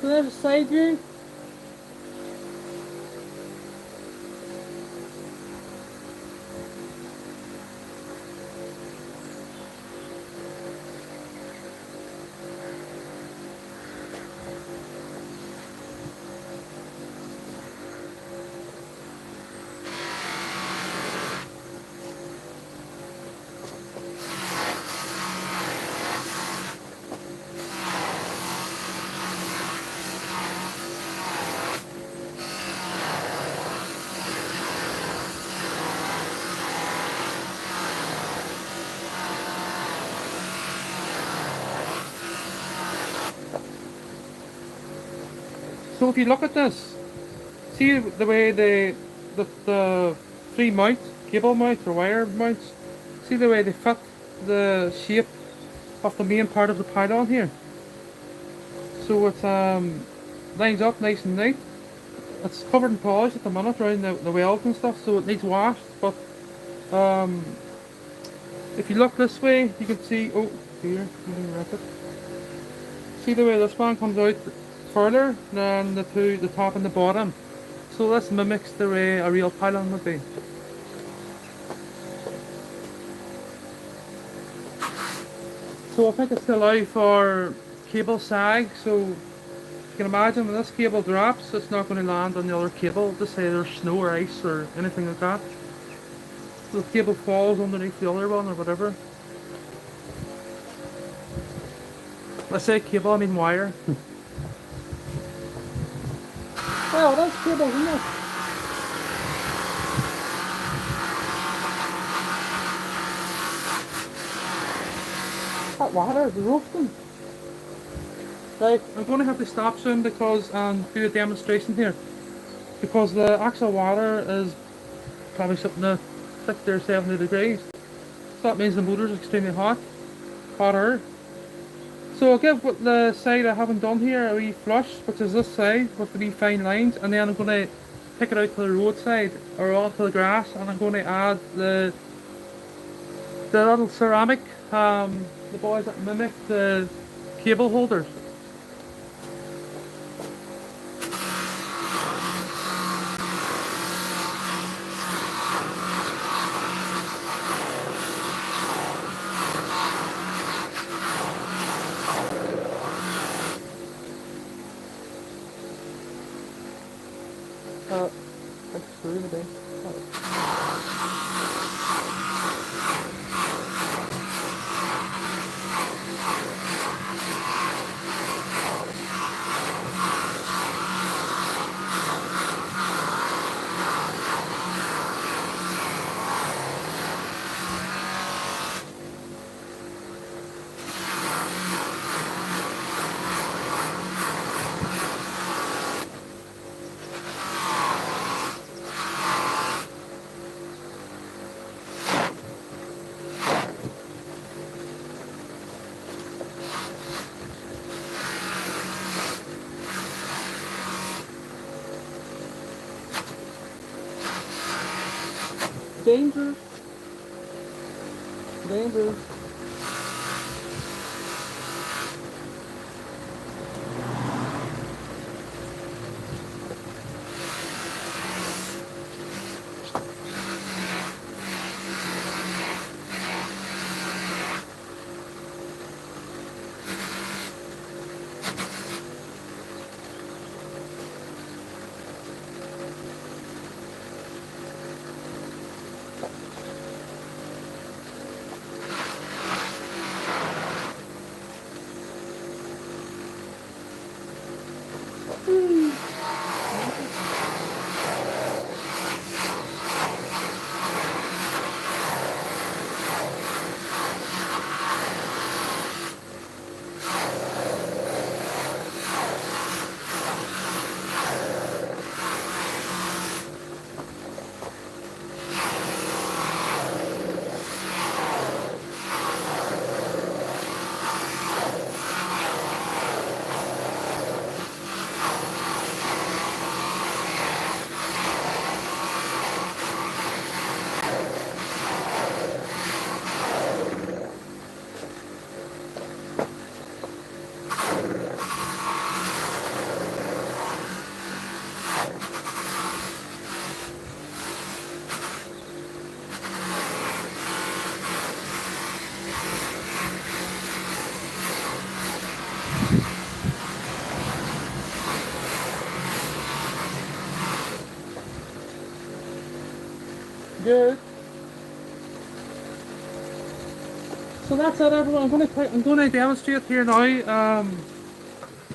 So there's a side view. So if you look at this, see the way the three mounts, cable mounts or wire mounts, see the way they fit the shape of the main part of the pylon here. So it lines up nice and neat. It's covered in polish at the minute around the welds and stuff, so it needs washed. But if you look this way, you can see, oh here, you can wreck it. See the way this one comes out further than the top and the bottom. So this mimics the way a real pylon would be. So I think it's to allow for cable sag, so you can imagine when this cable drops, it's not going to land on the other cable to say there's snow or ice or anything like that. So the cable falls underneath the other one or whatever. Let's say cable, I mean wire. Well, that's cable, isn't it? That water is roasting. Right, I'm going to have to stop soon because do a demonstration here. Because the actual water is probably something to 60 or 70 degrees. So that means the motor is extremely hot. Hotter. So I'll give what the side I haven't done here a wee flush, which is this side with the wee fine lines, and then I'm going to take it out to the roadside or onto the grass, and I'm going to add the little ceramic, the boys that mimic the cable holders. Screw the base. Dangerous. Dangerous. Good. So that's it, everyone. I'm going to demonstrate here now.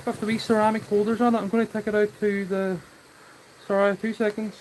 Got the wee ceramic holders on it. I'm going to take it out to the. Sorry, 2 seconds.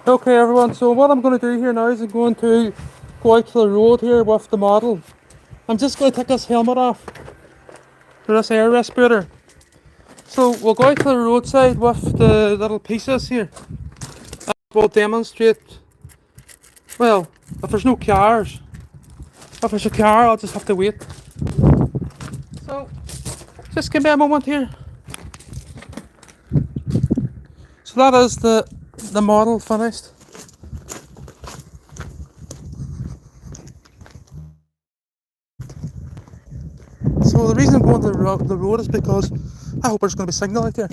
Okay everyone, so what I'm going to do here now is I'm going to go out to the road here with the model. I'm just going to take this helmet off for this air respirator. So we'll go out to the roadside with the little pieces here. And we'll demonstrate, well, if there's no cars. If there's a car, I'll just have to wait. So, just give me a moment here. So that is the model finished. So the reason I'm going to the road is because I hope there's going to be signal out there.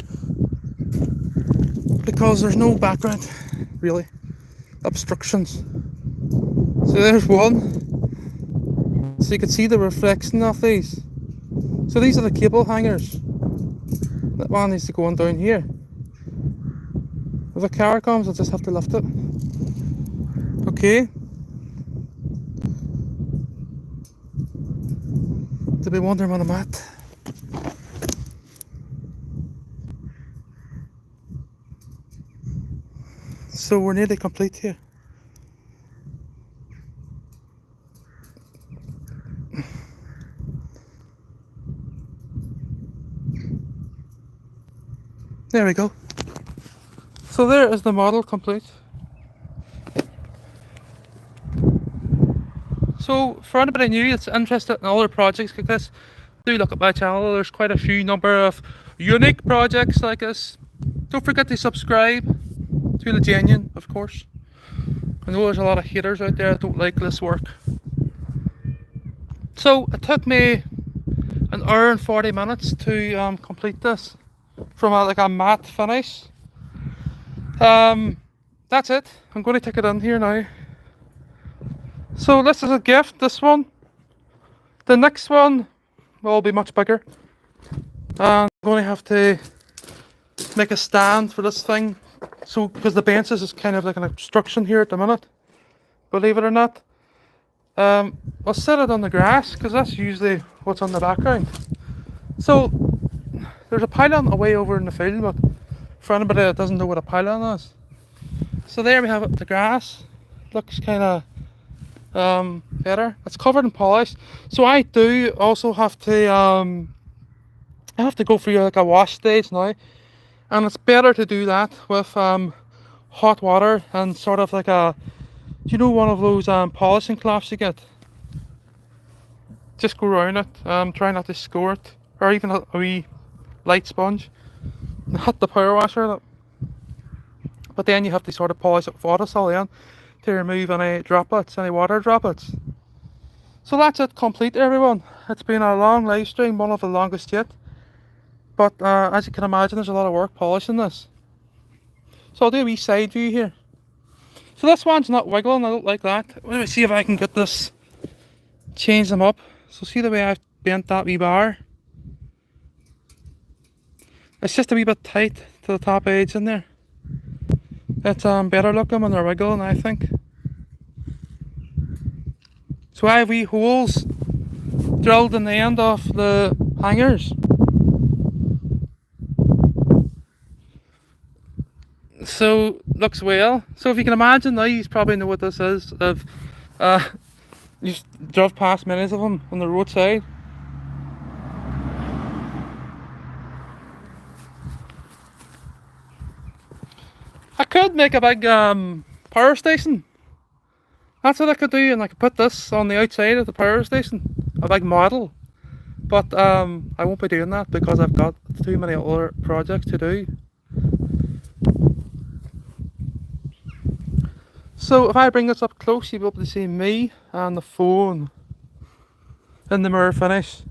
Because there's no background, really. Obstructions. So there's one. So you can see the reflection of these. So these are the cable hangers. That one needs to go on down here. If a car comes, I'll just have to lift it. Okay. To be wondering when I'm at. So we're nearly complete here. There we go. So there is the model complete. So for anybody new that's interested in other projects like this, do look at my channel. There's quite a few number of unique projects like this. Don't forget to subscribe to the genuine, of course. I know there's a lot of haters out there that don't like this work. So it took me an hour and 40 minutes to complete this from like a matte finish. That's it. I'm going to take it in here now. So this is a gift, this one. The next one will be much bigger. I'm going to have to make a stand for this thing. So, because the benches is kind of like an obstruction here at the minute, believe it or not. I'll set it on the grass because that's usually what's on the background. So there's a pylon away over in the field, but for anybody that doesn't know what a pylon is. So there we have it, the grass. Looks kind of better. It's covered in polish. So I do also have to I have to go through like a wash stage now, and it's better to do that with hot water and sort of like a, you know, one of those polishing cloths you get. Just go around it. Try not to score it, or even a wee light sponge. Hit the power washer. But then you have to sort of polish it with water then to remove any droplets, any water droplets. So that's it, complete everyone. It's been a long live stream, one of the longest yet. But as you can imagine, there's a lot of work polishing this. So I'll do a wee side view here. So this one's not wiggling, I don't like that. Let me see if I can get this, change them up. So see the way I've bent that wee bar? It's just a wee bit tight to the top edge in there. It's better looking when they're wiggling, I think. So I have wee holes drilled in the end of the hangers. So looks well. So if you can imagine now, you probably know what this is. If you drove past many of them on the roadside. I could make a big power station. That's what I could do, and I could put this on the outside of the power station, a big model. But I won't be doing that because I've got too many other projects to do. So if I bring this up close, you'll be able to see me and the phone in the mirror finish.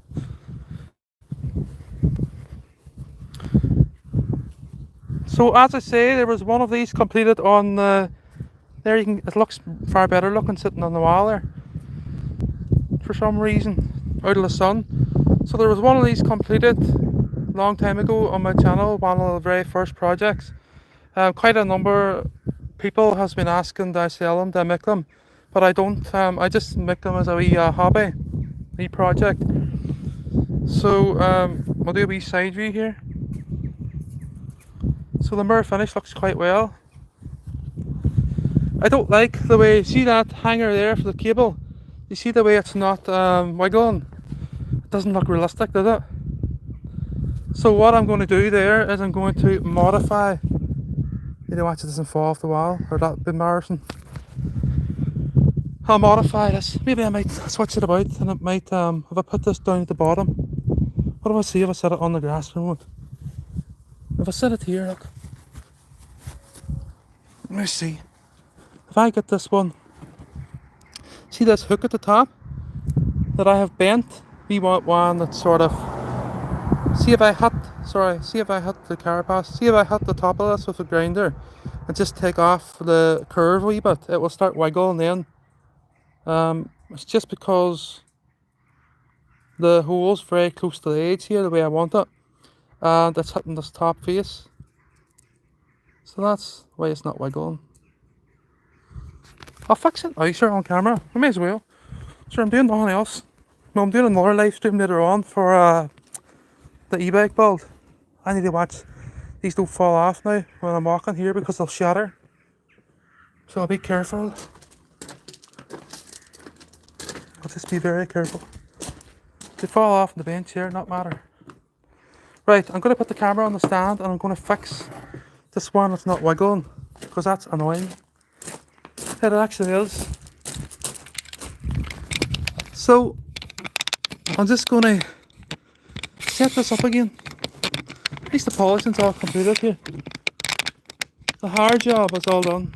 So as I say, there was one of these completed on the, there you can, it looks far better looking sitting on the wall there. For some reason, out of the sun. So there was one of these completed a long time ago on my channel, one of the very first projects. Quite a number of people has been asking that I sell them, that I make them. But I don't, I just make them as a wee hobby, wee project. So we'll do a wee side view here. So the mirror finish looks quite well. I don't like the way, see that hanger there for the cable? You see the way it's not wiggling? It doesn't look realistic, does it? So what I'm going to do there is I'm going to modify. You know, watch it doesn't fall off the wall, or that would be embarrassing. I'll modify this. Maybe I might switch it about, and it might, if I put this down at the bottom. What do I see if I set it on the grass for a moment? If I set it here, look. Let me see. If I get this one, see this hook at the top that I have bent? We want one that's sort of, see if I hit the carapace, see if I hit the top of this with a grinder and just take off the curve a wee bit, it will start wiggling then. It's just because the hole's very close to the edge here, the way I want it, and it's hitting this top face. So that's why it's not wiggling. I'll fix it now, sure, on camera. I may as well. Sure, I'm doing nothing else. No, I'm doing another live stream later on for the e-bike build. I need to watch these don't fall off now when I'm walking here because they'll shatter. So I'll be careful. I'll just be very careful. They fall off the bench here, not matter. Right, I'm going to put the camera on the stand and I'm going to fix this one that's not wiggling because that's annoying. It actually is. So I'm just going to set this up again. At least the polishing's all completed here. The hard job is all done.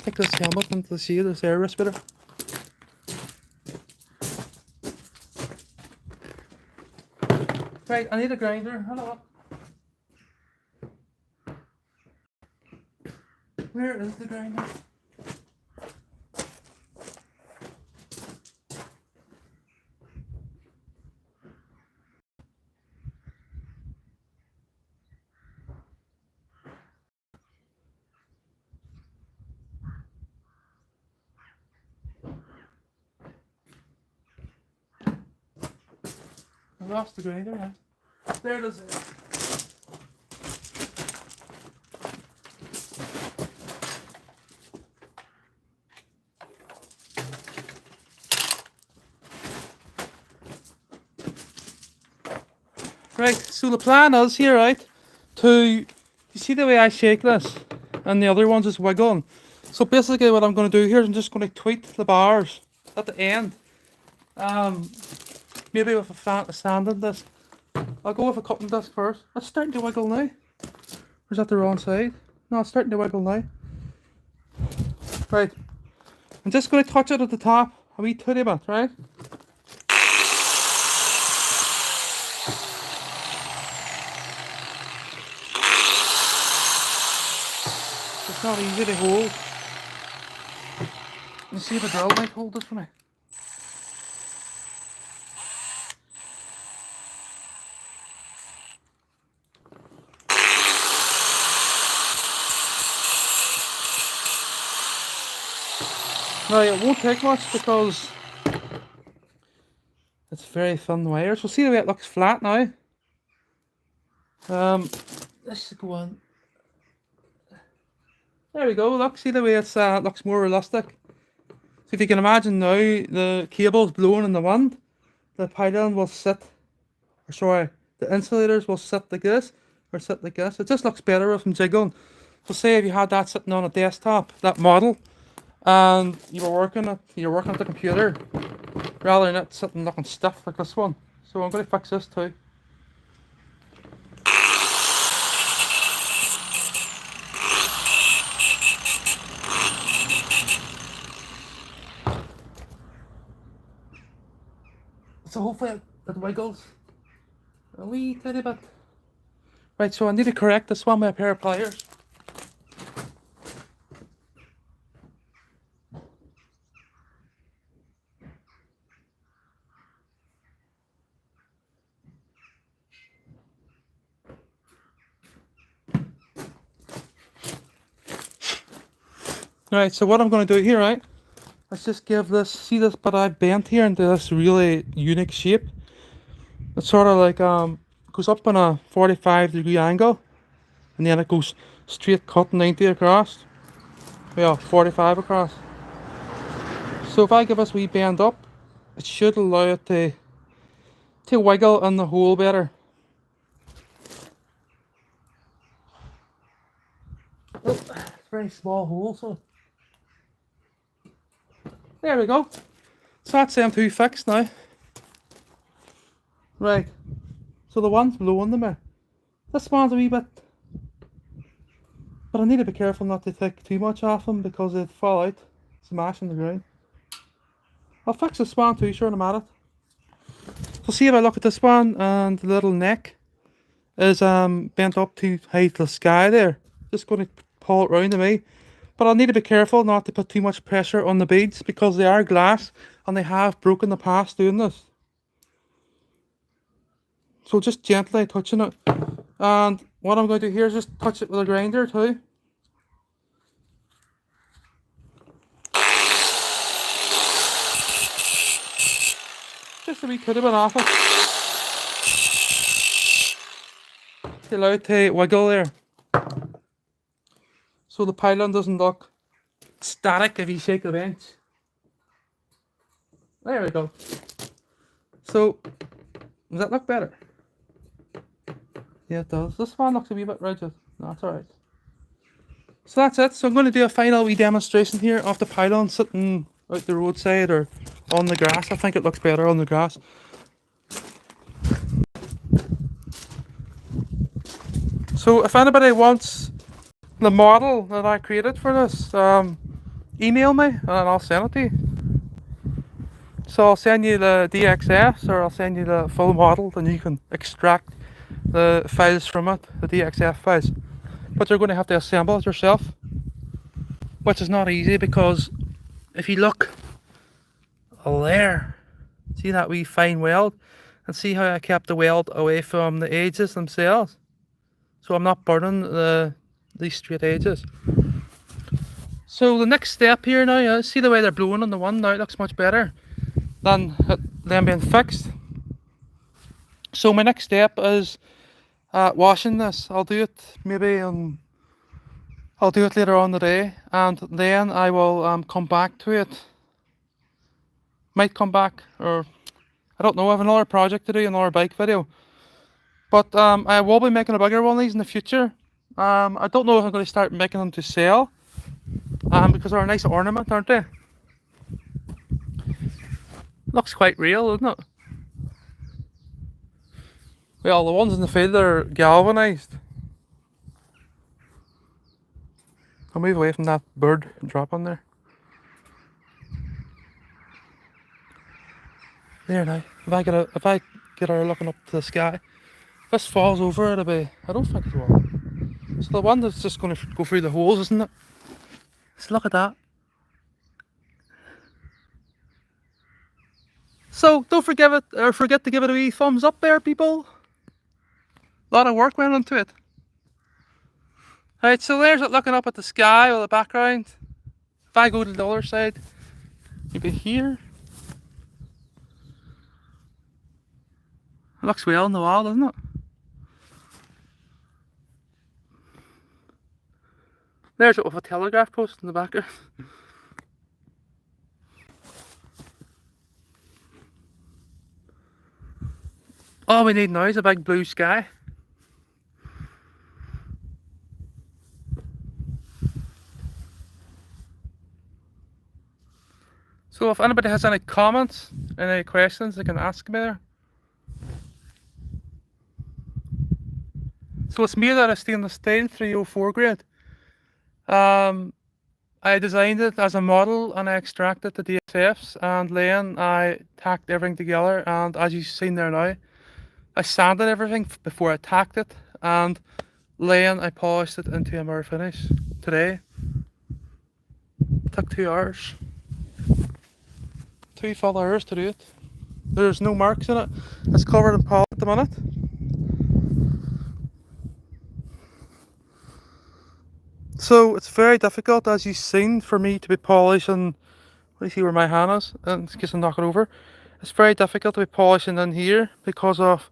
Take this helmet into the shade, this air respirator. Right, I need a grinder. Hello. Where is the grinder? I lost the grinder now. There it is. Right, so the plan is here, right, you see the way I shake this and the other one's just wiggling. So basically what I'm going to do here is I'm just going to tweak the bars at the end. Maybe with a sanding disc. I'll go with a cutting disc first. It's starting to wiggle now. Or is that the wrong side? No, it's starting to wiggle now. Right. I'm just going to touch it at the top a wee titty bit, right? It's not easy to hold. Let's see if a drill might hold this for me. Now it won't take much because it's very thin wire. So see the way it looks flat now. Let's go on. There we go. Look, see the way it's looks more realistic. So if you can imagine now, the cable's blowing in the wind. The pylon will sit, or sorry, the insulators will sit like this, or sit like this. It just looks better with them jiggling. So say if you had that sitting on a desktop, that model, and you're working at the computer, rather than it sitting looking stiff like this one. So I'm going to fix this too. So hopefully it wiggles a wee tiny bit. Right, so I need to correct this one with a pair of pliers. Right, so what I'm going to do here, right, let's just give this, see this bit I bent here into this really unique shape. It's sort of like goes up on a 45-degree angle, and then it goes straight cut 90 across. Well, 45 across. So if I give this wee bend up, it should allow it to wiggle in the hole better. Oh, it's a very small hole, so there we go. So that's them two fixed now. Right, so the one's blowing them out. This one's a wee bit, but I need to be careful not to take too much off them because they'd fall out, smash in the ground. I'll fix this one too, sure, no matter. So see if I look at this one, and the little neck is bent up too high to the sky there. Just going to pull it round to me. But I'll need to be careful not to put too much pressure on the beads because they are glass and they have broken in the past doing this. So just gently touching it. And what I'm going to do here is just touch it with a grinder too. Just a wee bit off it. To allow it to wiggle there. So the pylon doesn't look static if you shake the bench. There we go. So, does that look better? Yeah, it does. This one looks a wee bit rigid. No, that's alright. So that's it. So I'm going to do a final wee demonstration here of the pylon sitting out the roadside or on the grass. I think it looks better on the grass. So if anybody wants the model that I created for this, email me and I'll send it to you. So I'll send you the DXFs or I'll send you the full model, and you can extract the files from it, the DXF files. But you're going to have to assemble it yourself, which is not easy because if you look there, see that wee fine weld, and see how I kept the weld away from the edges themselves, so I'm not burning these straight edges. So the next step here now, see the way they're blowing on the one now, it looks much better than them being fixed. So my next step is washing this. I'll do it maybe I'll do it later on today, and then I will come back to it. Might come back, or I don't know, I have another project to do, another bike video. But I will be making a bigger one of these in the future. I don't know if I'm going to start making them to sell, because they're a nice ornament, aren't they? Looks quite real, doesn't it? Well, the ones in the field are galvanised. I'll move away from that bird drop on there. There now. If I get her looking up to the sky, if this falls over, it'll be. I don't think it will. So the one that's just going to go through the holes, isn't it? Just look at that. So don't forget to give it a wee thumbs up there, people. A lot of work went into it. Right, so there's it looking up at the sky with the background. If I go to the other side, you can hear. It looks well on the wall, doesn't it? There's it with a telegraph post in the background. All we need now is a big blue sky. So if anybody has any comments, any questions, they can ask me there. So it's made out of stainless steel 304 grade. I designed it as a model and I extracted the DXFs, and then I tacked everything together, and as you've seen there now, I sanded everything before I tacked it, and then I polished it into a mirror finish today. It took 2 hours. 2 full hours to do it. There's no marks in it. It's covered in polish at the minute. So it's very difficult, as you've seen, for me to be polishing. Let me see where my hand is, in case I knock it over. It's very difficult to be polishing in here because of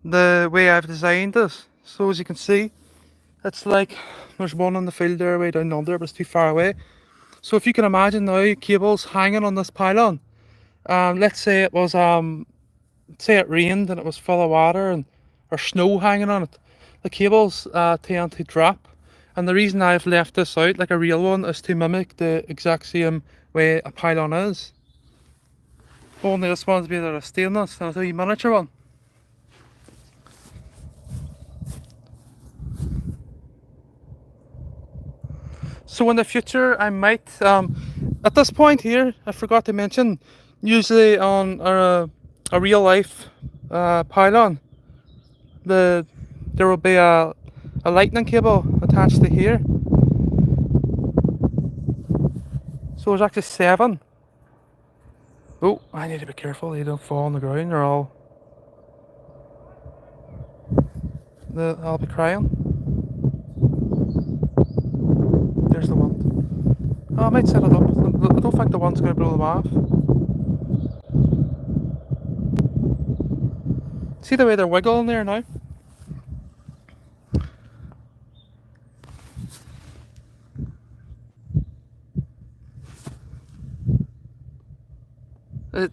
the way I've designed this. So as you can see, it's like there's one in the field there way down under, but it's too far away. So if you can imagine now cables hanging on this pylon, let's say it was say it rained and it was full of water and or snow hanging on it, the cables tend to drop. And the reason I've left this out like a real one is to mimic the exact same way a pylon is. Only this one's made out of stainless and it's a wee miniature one. So in the future I might, at this point here, I forgot to mention, usually on a real life pylon, there will be a lightning cable attached to here. So there's actually 7. Oh, I need to be careful they don't fall on the ground or I'll be crying. There's the one. Oh, I might set it up. I don't think the one's going to blow them off. See the way they're wiggling there now?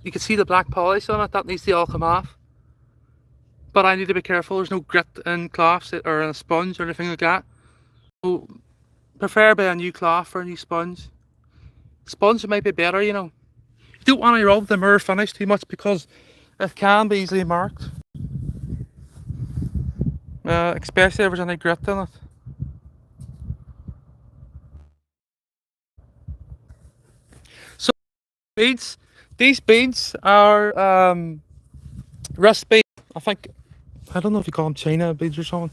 You can see the black polish on it, that needs to all come off. But I need to be careful, there's no grit in cloths or in a sponge or anything like that. So, preferably a new cloth or a new sponge. Sponge might be better, you know. You don't want to rub the mirror finish too much because it can be easily marked. Especially if there's any grit in it. So beads, these beads are wrist beads. I don't know if you call them China beads or something.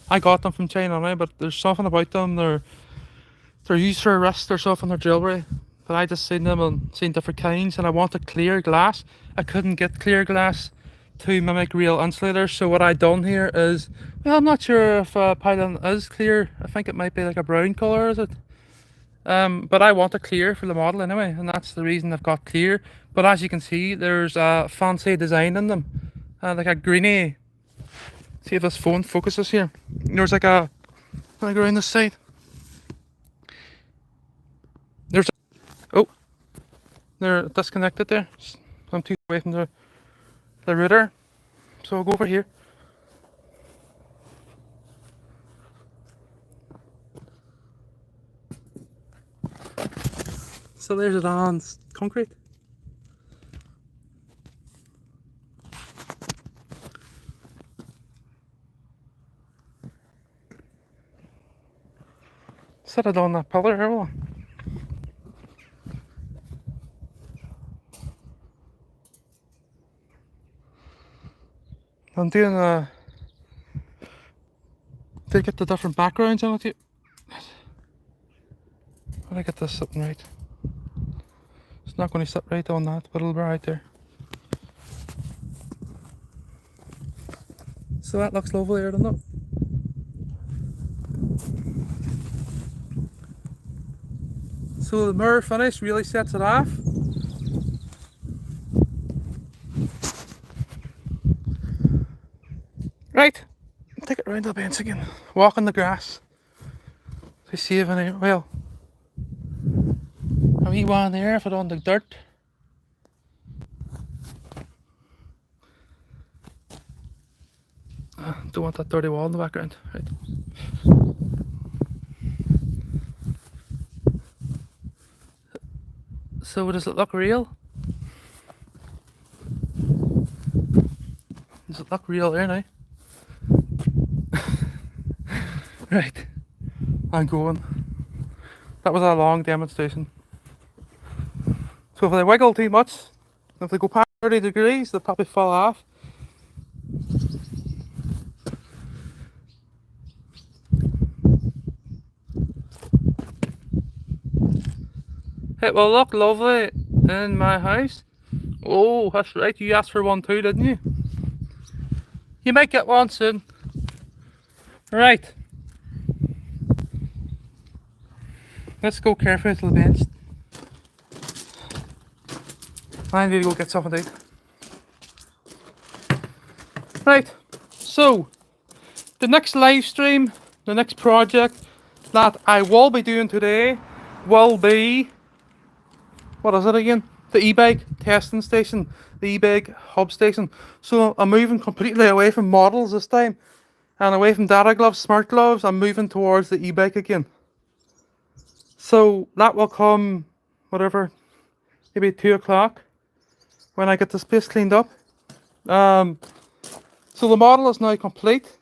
I got them from China now, but there's something about them. They're used for a wrist or something, they're jewellery. But I just seen them and seen different kinds, and I wanted clear glass. I couldn't get clear glass to mimic real insulators, so what I done here is, well, I'm not sure if Pylon is clear. I think it might be like a brown colour, is it? But I want a clear for the model anyway, and that's the reason I've got clear. But as you can see, there's a fancy design in them, like a greeny. See if this phone focuses here. There's like a, let me go around this side. There's a, oh, they're disconnected there. I'm too away from the router, so I'll go over here. So there's it on concrete. Set it on that pillar here, will I? I'm doing to get the different backgrounds on it. How do I get this sitting right? It's not going to sit right on that, but it'll be right there. So that looks lovely, doesn't it? So the mirror finish really sets it off. Right, take it round the bench again. Walk on the grass to save any, well, a wee one there if it on the dirt. Don't want that dirty wall in the background. Right. So does it look real? Does it look real there now? Right, I'm going. That was a long demonstration. So if they wiggle too much, if they go past 30 degrees, they'll probably fall off. It will look lovely in my house. Oh, that's right, you asked for one too, didn't you? You might get one soon. Right. Let's go carefully to the bench. I need to go get something to eat. Right, So, the next live stream, the next project that I will be doing today will be, what is it again? The e-bike testing station, the e-bike hub station. So I'm moving completely away from models this time and away from data gloves, smart gloves. I'm moving towards the e-bike again. So that will come, whatever, maybe 2 o'clock when I get this place cleaned up. So the model is now complete.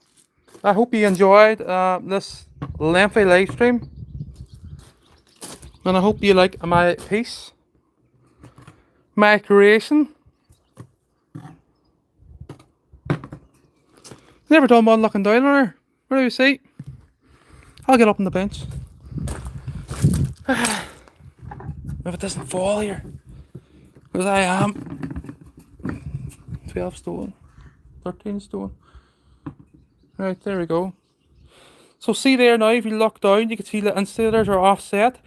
I hope you enjoyed this lengthy live stream, and I hope you like my piece, my creation. Never done one looking down on her. Where do you see? I'll get up on the bench. If it doesn't fall here, because I am 12 stone, 13 stone. Right, there we go. So see there now, if you look down, you can see the insulators are offset.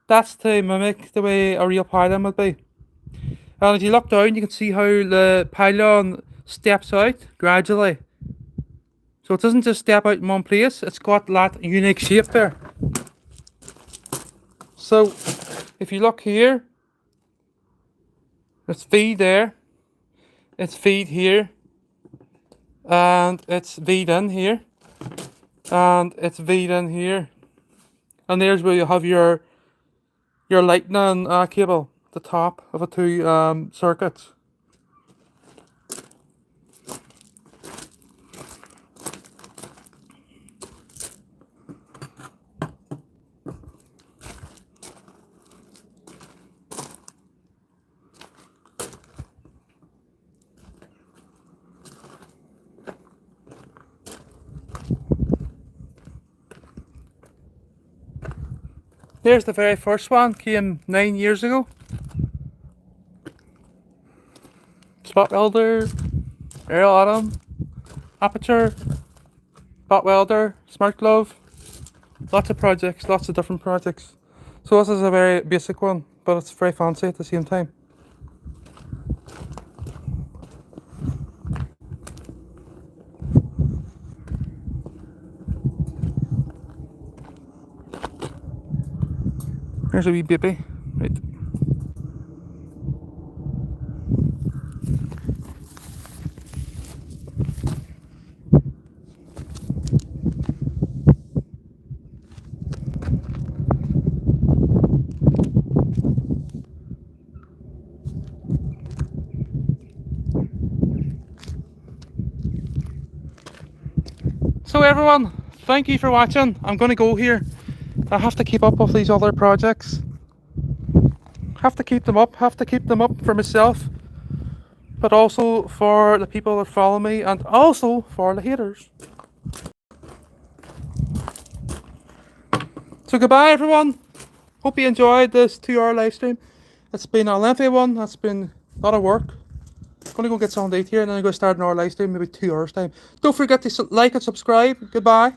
That's to mimic the way a real pylon would be. And if you look down, you can see how the pylon steps out gradually. So it doesn't just step out in one place, it's got that unique shape there. So if you look here, it's feed there, it's feed here, and it's feed in here, and it's feed in here. And there's where you have your lightning cable, the top of the two circuits. There's the very first one, came 9 years ago. Spot welder, aerial atom, aperture, spot welder, smart glove. Lots of projects, lots of different projects. So this is a very basic one, but it's very fancy at the same time. Here's a wee baby. Right. So everyone, thank you for watching. I'm going to go here. I have to keep up with these other projects. Have to keep them up for myself, but also for the people that follow me, and also for the haters. So goodbye everyone. Hope you enjoyed this 2-hour live stream. It's been a lengthy one. That's been a lot of work. I'm gonna go get something to eat here, and then I'm gonna start another live stream, maybe 2 hours time. Don't forget to like and subscribe. Goodbye.